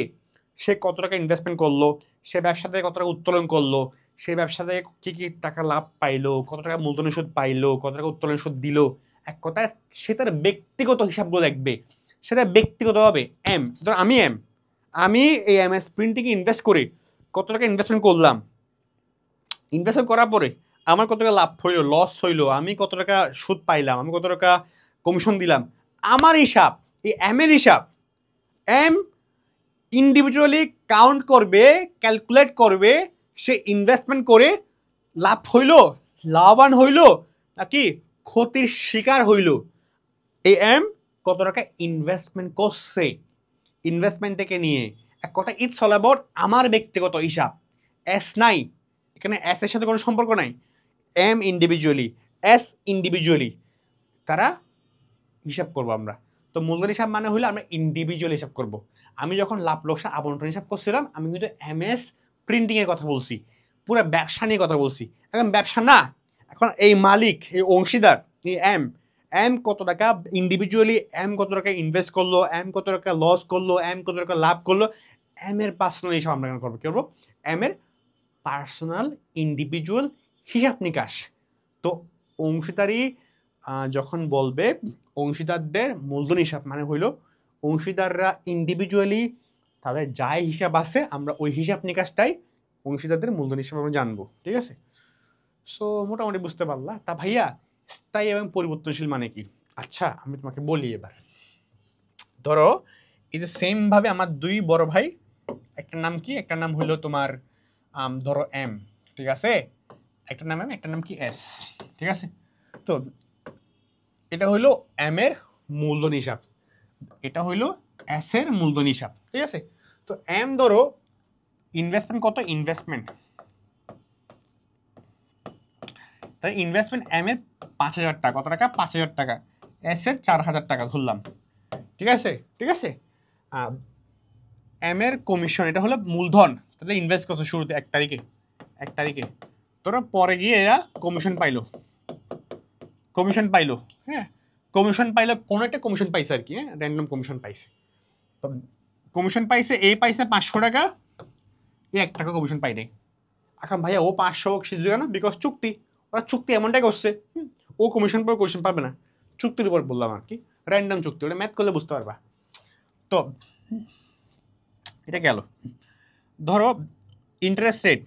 সে কত টাকা ইনভেস্টমেন্ট করলো, সে ব্যবসা থেকে কত টাকা উত্তোলন করলো, সেই ব্যবসা থেকে কী কী টাকা লাভ পাইলো, কত টাকা মূলধনের সুদ পাইলো, কত টাকা উত্তোলনের সুদ দিল, এক কথায় সে তার ব্যক্তিগত হিসাবগুলো দেখবে, সেটা ব্যক্তিগতভাবে এম, ধর আমি এই এম এস প্রিন্টিংয়ে ইনভেস্ট করে কত টাকা ইনভেস্টমেন্ট করলাম, ইনভেস্টমেন্ট করার পরে আমার কত টাকা লাভ হইলো, লস হইলো, আমি কত টাকা সুদ পাইলাম, আমি কত টাকা কমিশন দিলাম, আমার হিসাব, এই এম এর হিসাব এম ইন্ডিভিজুয়ালি কাউন্ট করবে, ক্যালকুলেট করবে, সে ইনভেস্টমেন্ট করে লাভ হইল, লাভবান হইল নাকি ক্ষতির শিকার হইল, এই এম কত টাকা ইনভেস্টমেন্ট করছে, ইনভেস্টমেন্ট থেকে নিয়ে এক কথা ইটস অল অ্যাবাউট আমার ব্যক্তিগত হিসাব, এস নাই এখানে, এস এর সাথে কোনো সম্পর্ক নাই, এম ইন্ডিভিজুয়ালি এস ইন্ডিভিজুয়ালি তারা হিসাব করবো আমরা। তো মূলধন হিসাব মানে হলো আমরা ইন্ডিভিজুয়াল হিসাব করব। আমি যখন লাভ লোকসান আবন্টন হিসাব করছিলাম আমি কিন্তু এম এস প্রিন্টিংয়ের কথা বলছি, পুরো ব্যবসা নিয়ে কথা বলছি, এখন ব্যবসা না, এখন এই মালিক এই অংশীদার এই এম কত টাকা ইন্ডিভিজুয়ালি, এম কত টাকা ইনভেস্ট করলো, এম কত টাকা লস করলো, এম কত টাকা লাভ করলো, এম এর পার্সোনাল হিসাব আমরা কেন করবো, কি করবো, এম এর পার্সোনাল ইন্ডিভিজুয়াল হিসাব নিকাশ। তো অংশীদারি যখন বলবে অংশীদারদের মূলধন হিসাব মানে হইল অংশীদাররা ইন্ডিভিজুয়ালি তাদের যাই হিসাব আছে আমরা ওই হিসাব নিকাশটাই অংশীদারদের মূলধন হিসাবে আমরা জানবো, ঠিক আছে। সো মোটামুটি বুঝতে পারলা। তা ভাইয়া স্থায়ী এবং পরিবর্তনশীল মানে কি? আচ্ছা আমি তোমাকে বলি এবার, ধরো এই যে সেম ভাবে আমার দুই বড় ভাই, একটার নাম কি, একটার নাম হইলো তোমার ধরো এম, ঠিক আছে, একটার নাম এম, একটার নাম কি এস, ঠিক আছে। তো এটা হইলো এম এর মূলধন হিসাব, এটা হইলো এস এর মূলধন হিসাব, ঠিক আছে। তো এম ধরো ইনভেস্টমেন্ট কত, ইনভেস্টমেন্ট, তাই ইনভেস্টমেন্ট এম এর 5,000 টাকা, কত টাকা, 5,000 টাকা, এস এর 4,000 টাকা ধরলাম, ঠিক আছে, ঠিক আছে। এম এর কমিশন এটা হলো মূলধন, তাহলে ইনভেস্ট করছো শুরুতে 1 তারিখে, তোরা পরে গিয়ে এরা কমিশন পাইলো, হ্যাঁ কমিশন পাইলো, কোনো একটা কমিশন পাইছে আর কি, হ্যাঁ র্যান্ডম কমিশন পাইছে, তো কমিশন পাইছে, এই পাইছে 500 টাকা, এই 1 টাকা কমিশন পাই নাই। এখন ভাইয়া ও 500 সিদ্ধ না, বিকজ চুক্তি, ওরা চুক্তি এমনটাই করছে, ও কমিশন পর কমিশন পাবে না, চুক্তির উপর বললাম আর কি, র্যান্ডম চুক্তি, ওটা ম্যাথ করলে বুঝতে পারবা। তো এটা গেল, ধরো interest rate,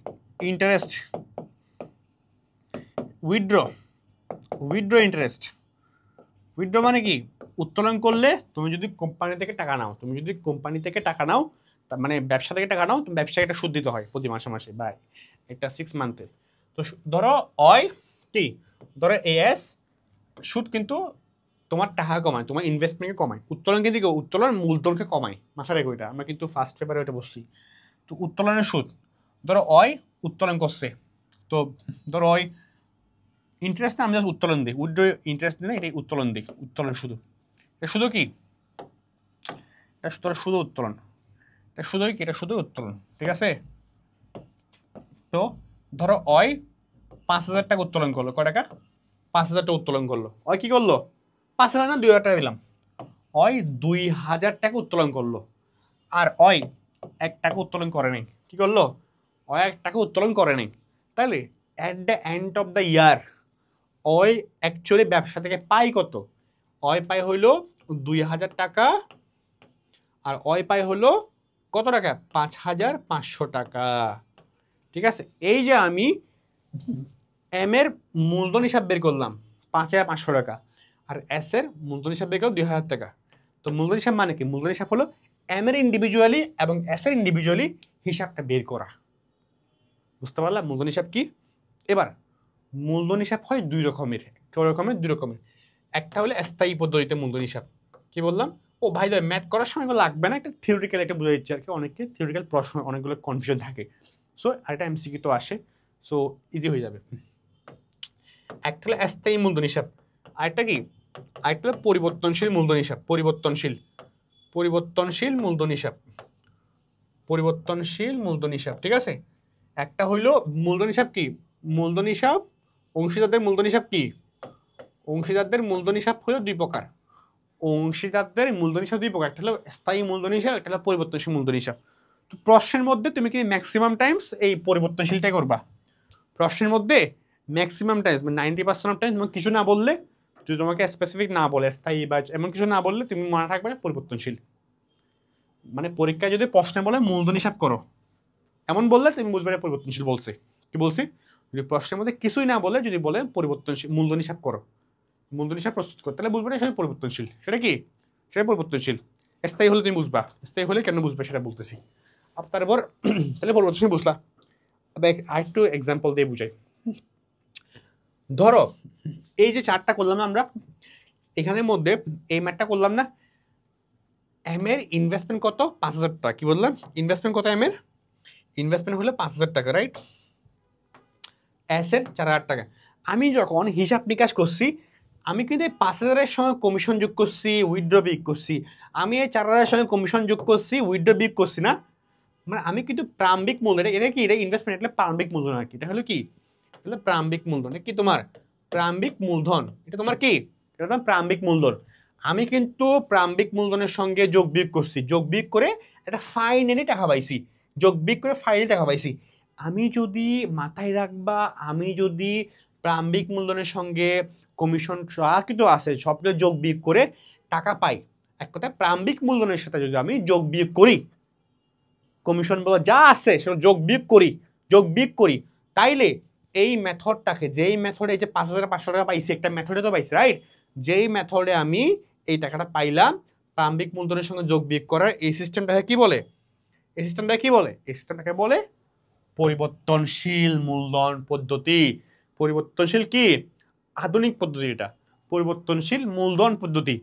interest withdraw interest, withdraw মানে কি, উত্তোলন করলে তুমি যদি কোম্পানি থেকে টাকা নাও, মানে ব্যবসা থেকে টাকা নাও, তুমি ব্যবসায় একটা সুদ দিতে হয় প্রতি মাসে মাসে বা একটা 6 মান্থে। তো ধরো কি, ধরো এস সুদ কিন্তু তোমার টাকা কমায়, তোমার ইনভেস্টমেন্টকে কমায়, উত্তোলন কিন্তু উত্তোলন মূলধনকে কমায়, মাথা রেখো এটা, আমরা কিন্তু ফার্স্ট পেপারে ওইটা বসছি। তো উত্তোলনের সুদ ধরো উত্তোলন করছে, তো ধরো ইন্টারেস্ট না, আমি জাস্ট উত্তোলন দিই, উইথড্র ইন্টারেস্ট দিই না, এটাই উত্তোলন দিই, উত্তোলন শুধু, এটা শুধু কি, এটা শুধু উত্তোলন, এটা শুধু কি, এটা শুধু উত্তোলন, ঠিক আছে। তো ধরো 5,000 টাকা উত্তোলন করলো, কয় টাকা, 5,000 টাকা উত্তোলন করলো, কি করলো, 5,000 না 2,000 টাকা দিলাম, 2,000 টাকা উত্তোলন করলো, আর 1 টাকা উত্তোলন করে নাই, কি করলো, 1 টাকা উত্তোলন করে নাই, তাহলে at the end of the year actually ব্যবসা থেকে পাই কত, পাই হইলো 2,000 টাকা, আর পাই হলো কত টাকা, 5,500 টাকা, ঠিক আছে। এই যে আমি এম এর মূলধন হিসাব বের করলাম 5,500 টাকা, আর এস এর মূলধন হিসাব বের করো 2000 টাকা। তো মূলধন হিসাব মানে কি? মূলধন হিসাব হলো এম এর ইন্ডিভিজুয়ালি এবং এস এর ইন্ডিভিজুয়ালি হিসাবটা বের করা। বুঝতে পারলাম মূলধন হিসাব কি? এবার মূলধন হিসাব হয় দুই রকমের। দুই রকমের। একটা হলো স্থায়ী পদ্ধতিতে মূলধন হিসাব। কি বললাম? ও ভাই ম্যাথ করার সময় লাগবে না, একটা থিওরিটিক্যাল একটা বুঝে দিচ্ছে আর কি। অনেকে থিওরিটিক্যাল প্রশ্ন অনেকগুলো কনফিউশন থাকে, সো আরেকটা এমসিকিউ তো আসে, সো ইজি হয়ে যাবে। একটা হলো স্থায়ী মূলধন হিসাব, আরেকটা কি? আরেকটা হলো পরিবর্তনশীল মূলধন হিসাব। পরিবর্তনশীল মূলধন হিসাব, পরিবর্তনশীল মূলধন হিসাব, ঠিক আছে। একটা হইলো মূলধন হিসাব কি? মূলধন হিসাব, অংশীদারদের মূলধন হিসাব কি? অংশীদারদের মূলধন হিসাব হলো দুই প্রকার। অংশীদারদের মূলধন হিসাব দুই প্রকার, একটা হলো স্থায়ী মূলধন হিসাব, একটা হলো পরিবর্তনশীল মূলধন হিসাব। তো প্রশ্নের মধ্যে তুমি কি ম্যাক্সিমাম টাইমস এই পরিবর্তনশীলটাই করবা। প্রশ্নের মধ্যে ম্যাক্সিমাম টাইমস 90% অফ টাইম কিছু না বললে, যদি তোমাকে স্পেসিফিক না বলে স্থায়ী বা এমন কিছু না বললে, তুমি মনে থাকবে পরিবর্তনশীল। মানে পরীক্ষায় যদি প্রশ্নে বলে মূলধন হিসাব করো এমন বললে তুমি বুঝবে পরিবর্তনশীল বলছে। কি বলছি? যদি প্রশ্নের মধ্যে কিছুই না বলে যদি বলে পরিবর্তনশীল মূলধন হিসাব করো, মূলধন হিসাব প্রস্তুত করো, তাহলে বুঝবে না সেটা পরিবর্তনশীল। সেটা কি? সেটা পরিবর্তনশীল। স্থায়ী হলে তুমি বুঝবা, স্থায়ী হলে কেন বুঝবে সেটা বলতেছি। আর তারপর তাহলে পরিবর্তনশীল বুঝলা। আরেকটু এক্সাম্পল দিয়ে বুঝাই। ধরো এই যে চারটা করলাম না আমরা, এখানের মধ্যে এই ম্যাটটা করলাম না, এম এর ইনভেস্টমেন্ট কত? 5000 টাকা। কি বললাম? ইনভেস্টমেন্ট কত? এম এর ইনভেস্টমেন্ট হলো 5000 টাকা, রাইট? এস এর 4000 টাকা। আমি যখন হিসাব নিকাশ করছি, আমি কিন্তু এই 5000-এর সঙ্গে কমিশন যোগ করছি, উইথড্র বিয়োগ করছি। আমি এই 4000-এর সঙ্গে কমিশন যোগ করছি, উইথড্র বিয়োগ করছি না। মানে আমি কিন্তু প্রারম্ভিক মূলধন, এটা কি? এটা ইনভেস্টমেন্ট, এটা প্রারম্ভিক মূলধন আর কি। এটা হলো কি? এটা প্রারম্ভিক মূলধন। কি তোমার প্রারম্ভিক মূলধন? এটা তোমার কি? এটা তোমার প্রারম্ভিক মূলধন। আমি কিন্তু প্রারম্ভিক মূলধনের সঙ্গে যোগ বিয়োগ করছি, যোগ বিয়োগ করে একটা ফাইনালি টাকা পাইছি, যোগ বিয়োগ করে ফাইনালি টাকা পাইছি। আমি যদি মাথায় রাখবা, আমি যদি প্রারম্ভিক মূলধনের সঙ্গে কমিশন যা কিছু আছে সবটা যোগ বিয়োগ করে টাকা পাই, এক কথায় প্রারম্ভিক মূলধনের সাথে যদি আমি যোগ বিয়োগ করি, কমিশন বলে যা আছে সেটা যোগ বিয়োগ করি, তাইলে এই মেথডটাকে, যেই মেথডে যে 5500 টাকা পাইছি, একটা মেথডে তো পাইছি, রাইট? যেই মেথডে আমি এই টাকাটা পাইলাম প্রারম্ভিক মূলধনের সঙ্গে যোগ বিয়োগ করার, এই সিস্টেমটাকে কি বলে? এই সিস্টেমটাকে বলে পরিবর্তনশীল মূলধন পদ্ধতি। পরিবর্তনশীল কি? আধুনিক পদ্ধতি এটা, পরিবর্তনশীল মূলধন পদ্ধতি।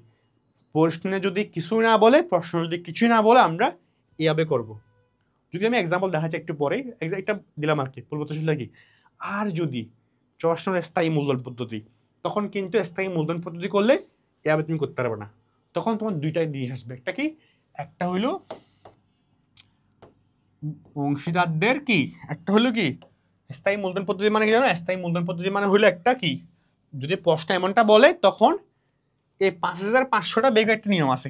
প্রশ্নে যদি কিছু না বলে, আমরা এভাবে করব। যদি আমি এক্সাম্পল দেখাচ্ছি একটু পরে, একটা দিলাম আর কি, পরিবর্তনশীলটা কি। আর যদি প্রশ্ন স্থায়ী মূলধন পদ্ধতি, তখন কিন্তু স্থায়ী মূলধন পদ্ধতি করলে এভাবে তুমি করতে পারবে না। তখন তোমার দুইটা জিনিস আসবে। একটা কি? একটা হইলো অংশীদারদের কি, একটা হলো কি স্থায়ী মূলধন পদ্ধতি মানে কি জানো? স্থায়ী মূলধন পদ্ধতি মানে হইলো একটা কি, যদি প্রশ্ন এমনটা বলে তখন এই 5500টা বের একটা নিয়ম আছে,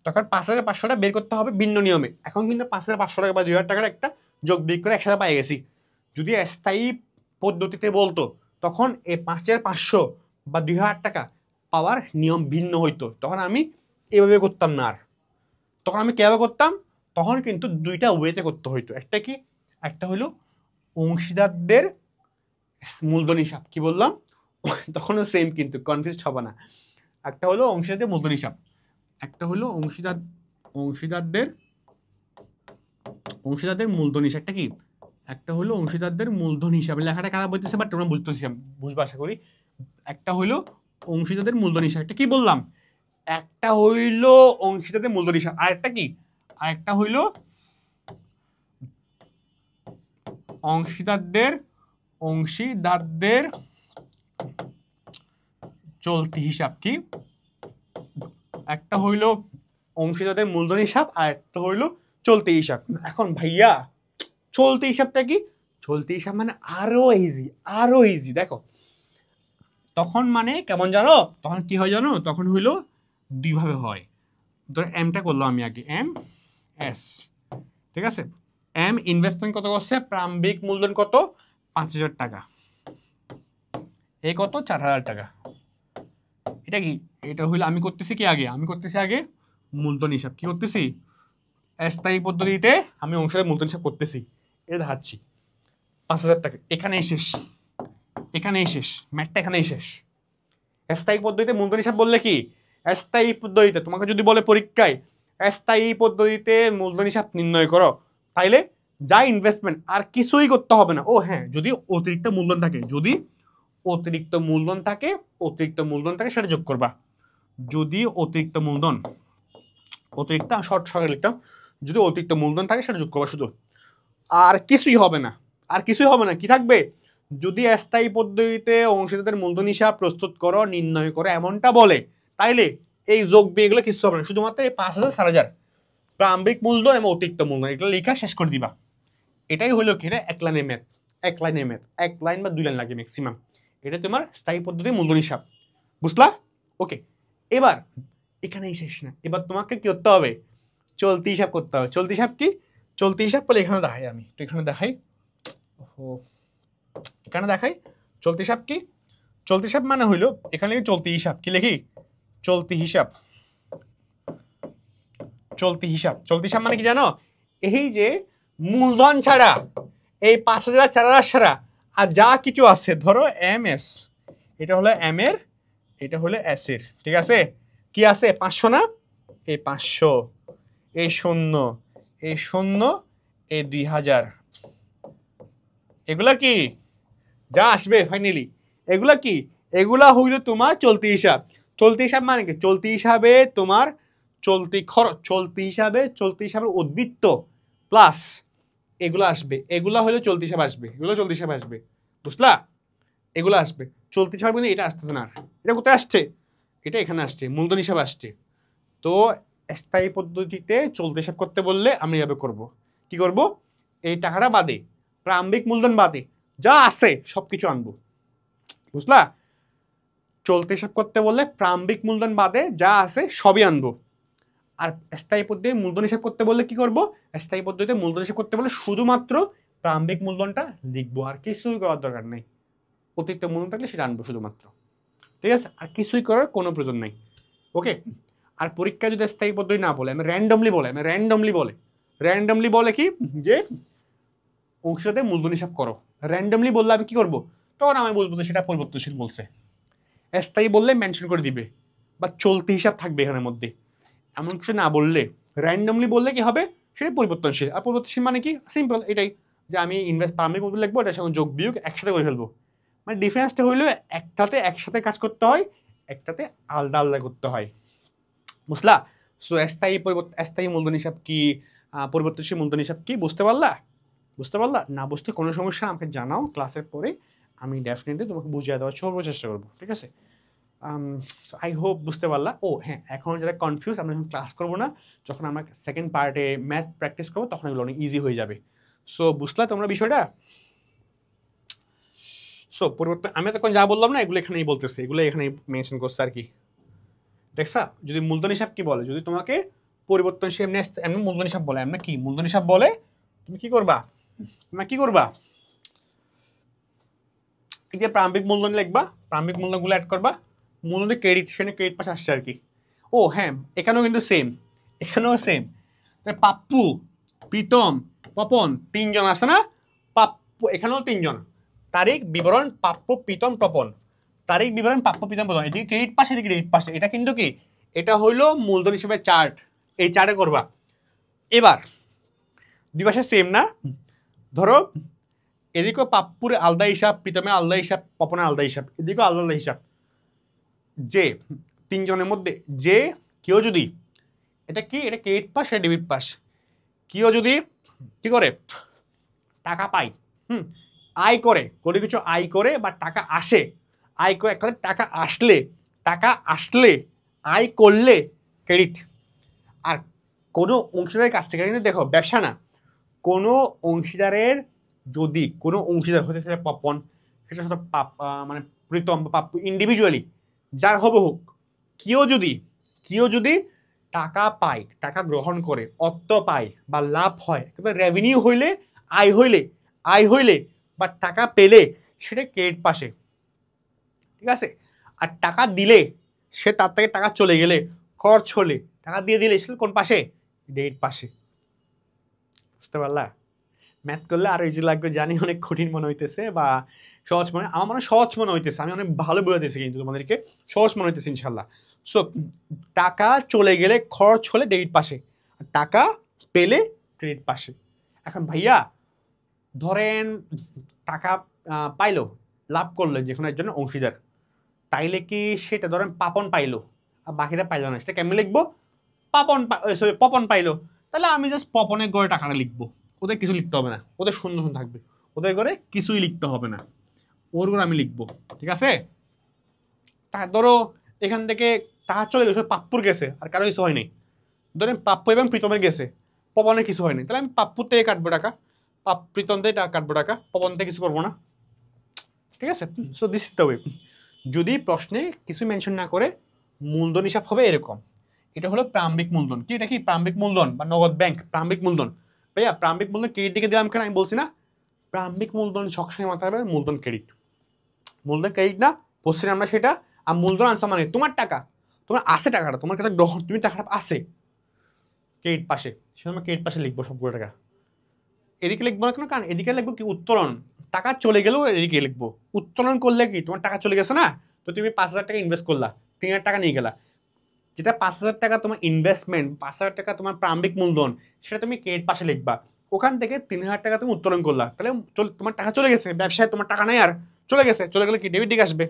তখন 5500টা বের করতে হবে ভিন্ন নিয়মে। এখন কিন্তু 5500 টাকা বা 2000 টাকার একটা যোগ বিয়োগ করে একসাথে পাই গেছি। যদি স্থায়ী পদ্ধতিতে বলতো তখন এই 5500 বা 2000 টাকা পাওয়ার নিয়ম ভিন্ন হইতো, তখন আমি এভাবে করতাম না। আর তখন আমি কিভাবে করতাম? তখন কিন্তু দুইটা ওয়েতে করতে হইতো। একটা কি? একটা হইলো অংশীদারদের মূলধন হিসাব। কি বললাম? তখনও সেম, কিন্তু কনফিউজ হবে না। একটা হলো অংশীদারদের মূলধন হিসাব, একটা হলো অংশীদারদের মূলধন হিসাব। একটা কি? একটা হলো অংশীদারদের মূলধন হিসাব। লেখাটা খারাপ হইতেছে বাট তোমরা বুঝতেছি, বুঝবা আশা করি। একটা হইলো অংশীদারদের মূলধন হিসাব। একটা কি বললাম? একটা হইলো অংশীদারদের মূলধন হিসাব, আর একটা কি? আর একটা হইলো অংশীদারদের চলতি হিসাব। কি? একটা হইলো অংশীদারদের মূলধন হিসাব, আর একটা হইলো চলতি হিসাব। এখন ভাইয়া চলতি হিসাবটা কি? চলতি হিসাব মানে আরো ইজি। দেখো তখন মানে কেমন জানো? তখন কি হয় জানো? তখন হইলো দুইভাবে হয়। ধরো এমটা করলাম আমি আগে, এম এস, ঠিক আছে। এম ইনভেস্টমেন্ট কত করছে? প্রারম্ভিক মূলধন কত? 5000 টাকা। এই কত? 4000 টাকা। এটা কি? এটা হইলো আমি করতেছি কি আগে? আমি করতেছি আগে মূলধন হিসাব। কি করতেছি? স্থায়ী পদ্ধতিতে আমি অংশীদার মূলধন হিসাব করতেছি। এটা দেখাচ্ছি 5000 টাকা। এখানেই শেষ, ম্যাটটা এখানেই শেষ। স্থায়ী পদ্ধতিতে মূলধন হিসাব বললে কি, স্থায়ী পদ্ধতিতে তোমাকে যদি বলে পরীক্ষায় স্থায়ী পদ্ধতিতে মূলধন হিসাব নির্ণয় করো, তাইলে যা ইনভেস্টমেন্ট আর কিছুই করতে হবে না। ও হ্যাঁ, যদি অতিরিক্ত মূলধন থাকে, যদি অতিরিক্ত মূলধন থাকে, অতিরিক্ত মূলধন থাকে সেটা যোগ করবা। যদি অতিরিক্ত মূলধন, অতিরিক্ত শর্ট শর্ট লিখতাম, যদি অতিরিক্ত মূলধন থাকে সেটা যোগ করবা শুধু, আর কিছুই হবে না। আর কিছুই হবে না, কি থাকবে? যদি স্থায়ী পদ্ধতিতে অংশীদারদের মূলধন হিসাব প্রস্তুত করো, নির্ণয় করো এমনটা বলে, তাইলে এই যোগ বিয়োগ এগুলো কিছু হবে না, শুধুমাত্র এই 5,000 4,000 প্রারম্ভিক মূলধন এবং অতিরিক্ত মূলধন এগুলো লেখা শেষ করে দিবা। এটাই হলো কি, এটা এক লাইনের ম্যাথ, এক লাইনের ম্যাথ, 1 লাইন বা 2 লাইন লাগে ম্যাক্সিমাম। এটা তোমার স্থায়ী পদ্ধতি মূলধন হিসাব, বুঝলা? ওকে, এবার এখানেই শেষ না, এবার তোমাকে কি করতে হবে? চলতি হিসাব করতে হবে। চলতি হিসাব কি? চলতি হিসাব বলে এখানে দেখাই, আমি তো এখানে দেখাই, এখানে দেখাই চলতি হিসাব কি। চলতি হিসাব মানে হইলো এখানে চলতি হিসাব কি লিখি, চলতি হিসাব। চলতি হিসাব, চলতি হিসাব মানে কি জানো? এই যে মূলধন ছাড়া, এই 5,000 4,000 ছাড়া আর যা কিছু আছে, ধরো এম এস, এটা হলো এম এর, এটা হলো এস এর, ঠিক আছে? কি আছে? 500 না? এই 500, এই 0, এই 0, এই 2,000, এগুলা কি যা আসবে ফাইনালি, এগুলা কি? এগুলা হইলো তোমার চলতি হিসাব। চলতি হিসাব মানে কি? চলতি হিসাবে তোমার চলতি খরচ, চলতি হিসাবে উদ্বৃত্ত প্লাস এগুলো আসবে, এগুলা হলো চলতি হিসাব আসবে, এগুলো চলতি হিসাব আসবে, বুঝলা? এগুলো আসবে চলতি হিসাব, কিন্তু এটা আসতেছে না। আর এটা কোথায় আসছে? এটা এখানে আসছে, মূলধন হিসাব আসছে। তো স্থায়ী পদ্ধতিতে চলতি হিসাব করতে বললে আমি এভাবে করব। কি করব? এই টাকাটা বাদে, প্রারম্ভিক মূলধন বাদে যা আছে সবকিছু আনবো, বুঝলা? চলতি হিসাব করতে বললে প্রারম্ভিক মূলধন বাদে যা আছে সবই আনবো। আর স্থায়ী পদ্ধতিতে মূলধন হিসাব করতে বললে কি করব? স্থায়ী পদ্ধতিতে মূলধন হিসাব করতে বললে শুধুমাত্র প্রারম্ভিক মূলধনটা লিখবো, আর কিছুই করার দরকার নেই। অতিরিক্ত মূলধন থাকলে সেটা আনবো শুধুমাত্র, ঠিক আছে? আর কিছুই করার কোনো প্রয়োজন নেই। ওকে, আর পরীক্ষা যদি স্থায়ী পদ্ধতি না বলে, আমি র্যান্ডমলি বলে, র্যান্ডমলি বলে কি যে অংশীদারদের মূলধন হিসাব করো, র্যান্ডমলি বললে আমি কি করব? তখন আমি বলবো যে সেটা পরিবর্তনশীল বলছে। স্থায়ী বললে মেনশন করে দিবে বা চলতি হিসাব থাকবে এখানের মধ্যে, এমন কিছু না বললে। র্যান্ডমলি বললে কি হবে? সেটা পরিবর্তনশীল। আর পরিবর্তনশীল মানে কি? সিম্পল এটাই, যে আমি ইনভেস্ট প্রারম্ভিক মূলধন লিখবো, এটার সঙ্গে যোগ বিয়োগ একসাথে করে ফেলবো। মানে ডিফারেন্সটা হইলো একটাতে একসাথে কাজ করতে হয়, একটাতে আলাদা আলাদা করতে হয়, বুঝলা? সো স্থায়ী মূলধন হিসাব কি, পরিবর্তনশীল মূলধন হিসাব কি, বুঝতে পারলা? বুঝতে পারলা? না বুঝতে কোনো সমস্যা আমাকে জানাও ক্লাসের পরে, আমি ডেফিনেটলি তোমাকে বুঝিয়ে দেওয়ার চেষ্টা করবো, ঠিক আছে? সো আই হোপ বুঝতে পারলা। ও হ্যাঁ, এখন যারা কনফিউজ, আমরা যখন ক্লাস করবো না, যখন আমরা সেকেন্ড পার্টে ম্যাথ প্র্যাকটিস করবো, তখন এগুলো অনেক ইজি হয়ে যাবে। সো বুঝলা তোমরা বিষয়টা? সো পরিবর্তন আমি তখন যা বললাম না, এগুলো এখানেই বলতেছে, এগুলো এখানেই মেনশন করছে আর কি, দেখছা? যদি মূলধন হিসাব কি বলে, যদি তোমাকে পরিবর্তনশীল এমনি মূলধন হিসাব বলে, এমনি কি মূলধন হিসাব বলে, তুমি কি করবা? এই যে প্রারম্ভিক মূলধন লিখবা, প্রারম্ভিক মূলধনগুলো অ্যাড করবা, মূলধনের ক্রেডিট, সেখানে ক্রেডিট পাশে আসছে আর কি। ও হ্যাঁ, এখানেও কিন্তু সেম, পাপ্পু, প্রীতম, তপন, 3 জন আছে না? পাপ্পু এখানেও 3 জন, তারিখ বিবরণ পাপ্পু প্রীতম তপন, তারিখ বিবরণ পাপ্পু প্রীতম তপন, এদিকে ক্রেডিট পাশে, এদিকে ক্রেডিট পাশে। এটা কিন্তু কি, এটা হইলো মূলধন হিসেবে চার্ট, এই চার্টে করবা। এবার দুই পাশে সেম না? ধরো এদিকেও পাপ্পুর আলাদা হিসাব, প্রীতমের আলাদা হিসাব, পপনের আলাদা হিসাব, এদিকেও আলাদা আলাদা হিসাব। যে 3 জনের মধ্যে যে কেউ যদি, এটা কি, এটা ক্রেডিট পাস, এটা ডেবিট পাস, কেউ যদি কি করে টাকা পায়, আয় করে, কোনো কিছু আয় করে বা টাকা আসে, আয় করে, টাকা আসলে আয় করলে ক্রেডিট। আর কোনো অংশীদারের কাছ থেকে, কিন্তু দেখো ব্যবসা না, কোনো অংশীদারের যদি কোনো অংশীদার হতে, সেটা পাপন, সেটা সাথে মানে প্রীতম বা পাপ্পু ইন্ডিভিজুয়ালি যার হবে হোক, কেউ যদি টাকা পায়, টাকা গ্রহণ করে, অর্থ পায় বা লাভ হয়, রেভিনিউ হইলে, আয় হইলে বা টাকা পেলে, সেটা ক্রেডিট পাশে, ঠিক আছে? আর টাকা দিলে, সে তার থেকে টাকা চলে গেলে, খরচ হলে, টাকা দিয়ে দিলে, সেটা কোন পাশে? ডেবিট পাশে, বুঝতে পারলা? ম্যাথ করলে আরো ইজি লাগবে জানি, অনেক কঠিন মনে হইতেছে বা সহজ মনে, আমার মনে হয় সহজ মনে হইতেছে, আমি অনেক ভালো বোঝাতেছি কিন্তু তোমাদেরকে সহজ মনে হইতেছে ইনশাল্লাহ। সো টাকা চলে গেলে খরচ হলে ডেবিট পাশে, আর টাকা পেলে ক্রেডিট পাশে। এখন ভাইয়া ধরেন টাকা পাইলো, লাভ করলো যে কোনো একজন অংশীদার, তাইলে কি সেটা ধরেন পাপন পাইলো আর বাকিরা পাইলো না, সেটা কেমন লিখবো? সরি পপন পাইলো, তাহলে আমি জাস্ট পপনের গড়ে টাকাটা লিখবো, ওদের কিছু লিখতে হবে না, ওদের শূন্য শূন্য থাকবে, ওদের ঘরে কিছুই লিখতে হবে না, ওর ঘরে আমি লিখবো। ঠিক আছে? তা ধরো এখান থেকে টাকা চলে গেছে, পাপ্পুর গেছে আর কারো কিছু হয়নি, ধরেন পাপ্পু এবং প্রীতমের গেছে, পবনের কিছু হয়নি, তাহলে আমি পাপ্পুর থেকে কাটবো টাকা, প্রীতম থেকে টাকা কাটবো টাকা, পবন থেকে কিছু করবো না। ঠিক আছে? So this is the way. যদি প্রশ্নে কিছু মেনশন না করে মূলধন হিসাব হবে এরকম, এটা হলো প্রারম্ভিক মূলধন। কি এটা কি প্রারম্ভিক মূলধন বা নগদ ব্যাংক প্রারম্ভিক মূলধন? ভাইয়া প্রারম্ভিক মূলধন ক্রেডিট দিকে দিলাম কেন আমি বলছি না, প্রারম্ভিক মূলধন সবসময় মাথায় রাখবে, মূলধন ক্রেডিট, মূলধন ক্রেডিট না বলছি আমরা সেটা। আর মূলধন আনসার মানে তোমার টাকা, তোমার আছে টাকাটা, তোমার কাছে গ্রহণ, তুমি টাকাটা আছে ক্রেডিট পাশে, সে আমরা ক্রেডিট পাশে লিখবো সবগুলো টাকা। এদিকে লিখবো না কেন, কারণ এদিকে লিখবো কি উত্তোলন, টাকা চলে গেলেও এদিকে লিখবো। উত্তোলন করলে কি তোমার টাকা চলে গেছে না, তো তুমি 5,000 টাকা ইনভেস্ট করলা, 3,000 টাকা নিয়ে গেলা, যেটা 5,000 টাকা তোমার ইনভেস্টমেন্ট, 5,000 টাকা তোমার প্রারম্ভিক মূলধন, সেটা তুমি ক্রেডিট পাশে লিখবা। ওখান থেকে 3,000 টাকা তুমি উত্তোলন করলা, তাহলে তোমার টাকা চলে গেছে, ব্যবসায় তোমার টাকা নাই আর, চলে গেছে, চলে গেলে কি ডেবিট দিকে আসবে।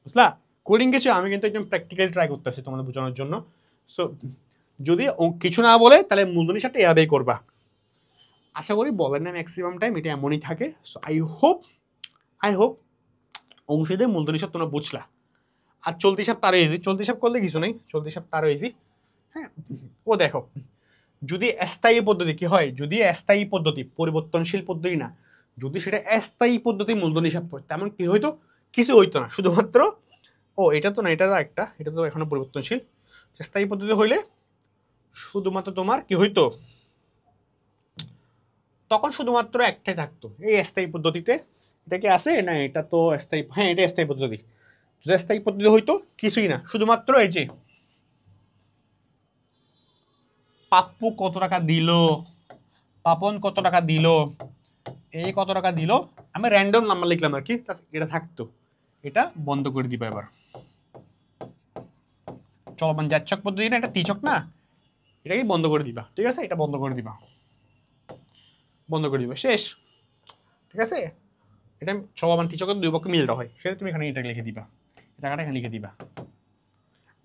বুঝলা? কোডিং কিছু আমি কিন্তু একদম প্র্যাকটিক্যালি ট্রাই করতেছি তোমাদের বোঝানোর জন্য। সো যদি কিছু না বলে তাহলে মূলধন হিসাবটা এভাবেই করবা। আশা করি বলেন না ম্যাক্সিমাম টাইম এটা এমনই থাকে। সো আই হোপ অংশীদের মূলধন হিসাব তোমরা বুঝলা। আর চলতি হিসাব তারও ইজি, চলতি হিসাব করলে কিছু নেই, চলতি হিসাব তারও ইজি। হ্যাঁ, ও দেখো যদি স্থায়ী পদ্ধতি কি হয়, যদি স্থায়ী পদ্ধতি, পরিবর্তনশীল পদ্ধতি না, যদি সেটা স্থায়ী পদ্ধতি মূলধন হিসাব হয় তেমন কি হইতো, কিছু হইতো না, শুধুমাত্র এটা তো না, এটা তো একটা, এটা তো এখনো পরিবর্তনশীল। স্থায়ী পদ্ধতি হইলে শুধুমাত্র তোমার কি হইতো, তখন শুধুমাত্র একটাই থাকতো এই স্থায়ী পদ্ধতিতে। এটা কি আছে না, এটা তো স্থায়ী, হ্যাঁ এটা স্থায়ী পদ্ধতি। যদি স্থায়ী পদ্ধতি হইতো কিছুই না, শুধুমাত্র এই যে পাপ্পু কত টাকা দিল, পাপন কত টাকা দিল, এই কত টাকা দিল, আমি র্যান্ডম নাম্বার লিখলাম আর কি, এটা থাকতো। এটা বন্ধ করে দিবা এবার, চলমান যাচ্ছক পদ্ধতি না, এটা তিচক না, এটাকে বন্ধ করে দিবা। ঠিক আছে? এটা বন্ধ করে দিবা, বন্ধ করে দিবা, শেষ। ঠিক আছে? এটা চলমান তিচকের দুই পক্ষে মিলতে হয়, সেটা তুমি এখানে এটা লিখে দিবা, টাকাটা এখানে লিখে দিবা।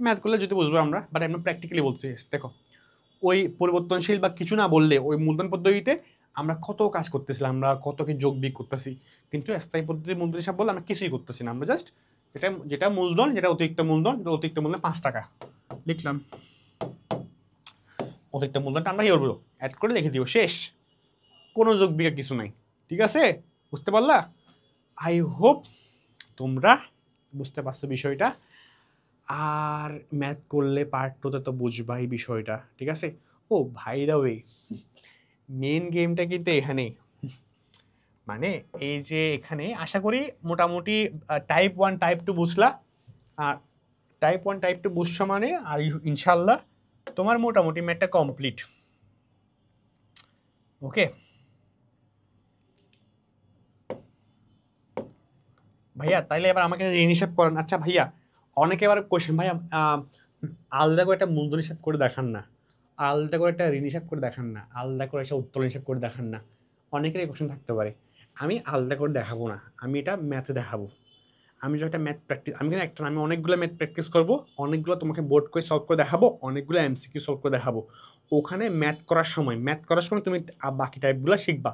ম্যাথ করলে যদি বুঝবো আমরা, বাট আমরা প্র্যাকটিক্যালি বলছি। দেখো ওই পরিবর্তনশীল বা কিছু না বললে ওই মূলধন পদ্ধতিতে আমরা কত কাজ করতেছিলাম, আমরা কত কি যোগ বিয়োগ করতেছি, কিন্তু স্থায়ী পদ্ধতি মূলধন হিসাব বললে আমরা কিছুই করতেছি না, আমরা জাস্ট যেটা মূলধন, যেটা অতিরিক্ত মূলধন, অতিরিক্ত মূলধন 5 টাকা লিখলাম, অতিরিক্ত মূলধনটা আমরা কি করবো, অ্যাড করে লিখে দিব, শেষ। কোনো যোগ বিয়োগ কিছু নাই। ঠিক আছে? বুঝতে পারলা? আই হোপ তোমরা বুঝতে পারছো বিষয়টা। আর ম্যাথ করলে পার্ট টুতে তো বুঝবাই বিষয়টা। ঠিক আছে? ও ভাই দা ওয়ে, মেন গেমটা কিন্তু এখানেই, মানে এই যে এখানে আশা করি মোটামুটি টাইপ 1 টাইপ 2 বুঝলা। আর টাইপ 1 টাইপ 2 বুঝছো মানে আর ইনশাল্লাহ তোমার মোটামুটি ম্যাথটা কমপ্লিট। ওকে ভাইয়া, তাইলে এবার আমাকে ঋণ হিসাব করেন। আচ্ছা ভাইয়া, অনেকে এবার কোয়েশ্চেন, ভাইয়া আলাদা করে একটা মূলধন হিসাব করে দেখান না, আলাদা করে একটা ঋণ হিসাব করে দেখান না, আলাদা করে একটা উত্তোলন হিসাব করে দেখান না। অনেকের এই কোয়েশ্চেন থাকতে পারে। আমি আলাদা করে দেখাবো না, আমি এটা ম্যাথে দেখাবো। আমি যখন একটা ম্যাথ প্র্যাকটিস, আমি কিন্তু একটা, আমি অনেকগুলো ম্যাথ প্র্যাকটিস করবো, অনেকগুলো তোমাকে বোর্ড করে সলভ করে দেখাবো, অনেকগুলো এমসিকিউ সলভ করে দেখাবো। ওখানে ম্যাথ করার সময় তুমি বাকি টাইপগুলো শিখবা।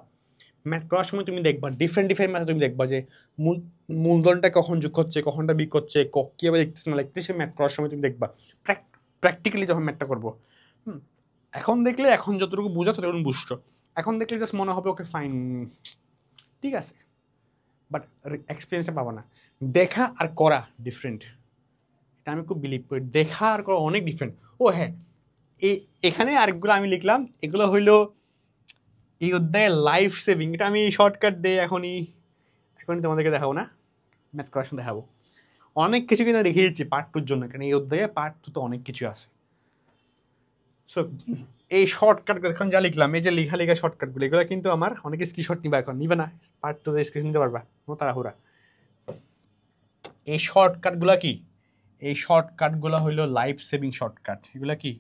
ম্যাথ করার সময় তুমি দেখবা ডিফারেন্ট ডিফারেন্ট ম্যাথে তুমি দেখবা যে মূলধনটা কখন যোগ হচ্ছে, কখনটা বিয়োগ হচ্ছে, কীভাবে লিখতেছে না লিখতেছে, ম্যাথ করার সময় তুমি দেখবা প্র্যাকটিক্যালি যখন ম্যাথটা করবো। এখন দেখলে, এখন যতটুকু বোঝা ততটুকু বুঝছো, এখন দেখলে জাস্ট মনে হবে ওকে ফাইন, ঠিক আছে, বাট এক্সপিরিয়েন্সটা পাবা না। দেখা আর করা ডিফারেন্ট, এটা আমি খুব বিলিভ করি, দেখা আর করা অনেক ডিফারেন্ট। ও হ্যাঁ, এখানে আরেকগুলো আমি লিখলাম, এগুলো হইলো এই অধ্যায়ে লাইফ সেভিং, এটা আমি শর্টকাট দিয়ে এখনই তোমাদেরকে দেখাবো না, ম্যাথ করার সময় দেখাবো। অনেক কিছু কিন্তু রেখে দিচ্ছি পার্ট টুর জন্য, কারণ এই অধ্যায়ে পার্ট টু তো অনেক কিছু আছে। সো এই শর্টকাটগুলো এখন যা লিখলাম, এই যে লেখা শর্টকাটগুলো, এগুলো কিন্তু আমার অনেকে স্ক্রিনশট নিবা, এখন নিবে না, পার্ট টু স্ক্রিন নিতে পারবা, নো তাড়াহুড়া। এই শর্টকাটগুলো কি? এই শর্টকাটগুলো হইলো লাইফ সেভিং শর্টকাট। এগুলো কি?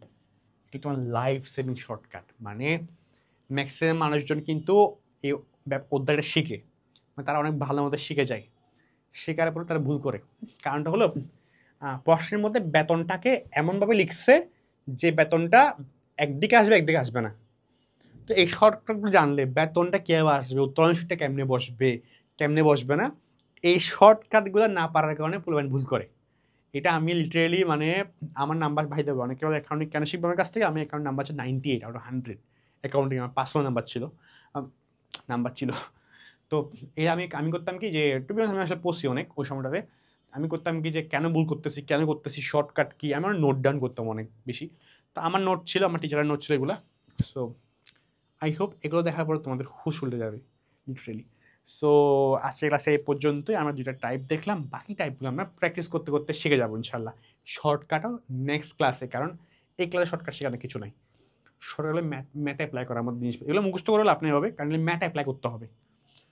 এটা তোমার লাইফ সেভিং শর্টকাট। মানে ম্যাক্সিমাম মানুষজন কিন্তু এই অধ্যায়টা শিখে, মানে তারা অনেক ভালো মতো শিখে যায়, শেখার পরে তারা ভুল করে। কারণটা হলো প্রশ্নের মধ্যে বেতনটাকে এমনভাবে লিখছে যে বেতনটা একদিকে আসবে একদিকে আসবে না। তো এই শর্টকাটগুলো জানলে বেতনটা কীভাবে আসবে, উত্তরাংশটা কেমনে বসবে না, এই শর্টকাটগুলো না পারার কারণে পুরোপুরি ভুল করে। এটা আমি লিটারেলি মানে আমার নাম্বার ভাই দেবো, অনেকে বলে অ্যাকাউন্টিং কেন শিখবে আমার কাছ থেকে, আমি অ্যাকাউন্ট নাম্বার হচ্ছে 98/100, অ্যাকাউন্টিং আমার 5 নাম্বার ছিল। তো এই আমি করতাম কি যে টু বি অনেস্ট, আমি আসলে পড়ছি অনেক ওই সময়টাতে। আমি করতাম কি যে কেন ভুল করতেছি, কেন করতেছি, শর্টকাট কি, আমি নোট ডাউন করতাম অনেক বেশি। তো আমার নোট ছিল, আমার টিচারের নোট ছিল এগুলো। সো আই হোপ এগুলো দেখার পর তোমাদের হুশ উঠে যাবে লিটারেলি। সো আজকের ক্লাসে এই পর্যন্তই। আমরা 2টা টাইপ দেখলাম, বাকি টাইপগুলো আমরা প্র্যাকটিস করতে করতে শিখে যাবো ইনশাল্লাহ। শর্টকাটও নেক্সট ক্লাসে, কারণ এই ক্লাসে শর্টকাট শেখানো কিছু নাই। শর্টকাট হলে ম্যাথে অ্যাপ্লাই করার মতো জিনিস, এগুলো মুখস্থ করলে আপনি হবে, কারণ ম্যাথ অ্যাপ্লাই করতে হবে।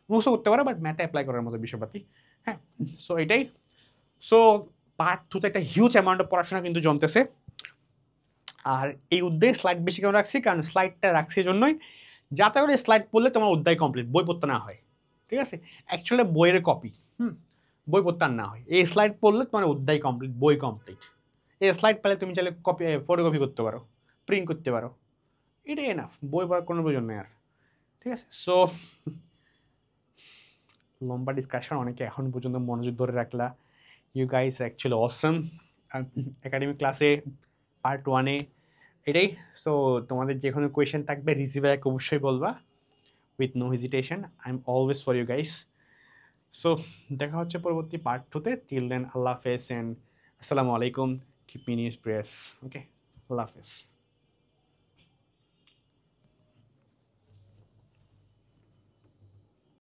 মুখস্থ করতে পারে বাট ম্যাথে অ্যাপ্লাই করার মতো বিষয়পাতি। হ্যাঁ, সো এটাই। সো পার্ট টুতে একটা হিউজ অ্যামাউন্ট অফ পড়াশোনা কিন্তু জমতেছে। আর এই উদ্দেশ্যে স্লাইড বেশি কেন রাখছি, কারণ স্লাইডটা রাখছি এই জন্যই যাতে করে স্লাইড পড়লে তোমার অধ্যায় কমপ্লিট, বই পড়তে না হয়। ঠিক আছে, অ্যাকচুয়ালি বইয়ের কপি, বই পড়তে আর না হয়, এই স্লাইড পড়লে তোমার অধ্যায় কমপ্লিট, বই কমপ্লিট। এই স্লাইড পেলে তুমি চাইলে কপি ফটোকপি করতে পারো, প্রিন্ট করতে পারো, এটাই এনাফ, বই পড়ার কোনো প্রয়োজন নেই আর। ঠিক আছে, সো লম্বা ডিসকাশন, অনেকে এখন পর্যন্ত মনোযোগ ধরে রাখলা, you guys actually awesome. Academic ক্লাসে পার্ট 1-এ এটাই। সো তোমাদের যে কোনো কোয়েশ্চেন থাকবে রিসিভারকে অবশ্যই বলবা, with no hesitation, I am always for you guys. সো দেখা হচ্ছে পরবর্তী পার্ট 2-তে। টিল দেন আল্লাহ হাফেজ অ্যান্ড আসসালামু আলাইকুম, keep me in your prayers. Okay, আল্লাহ হাফেজ।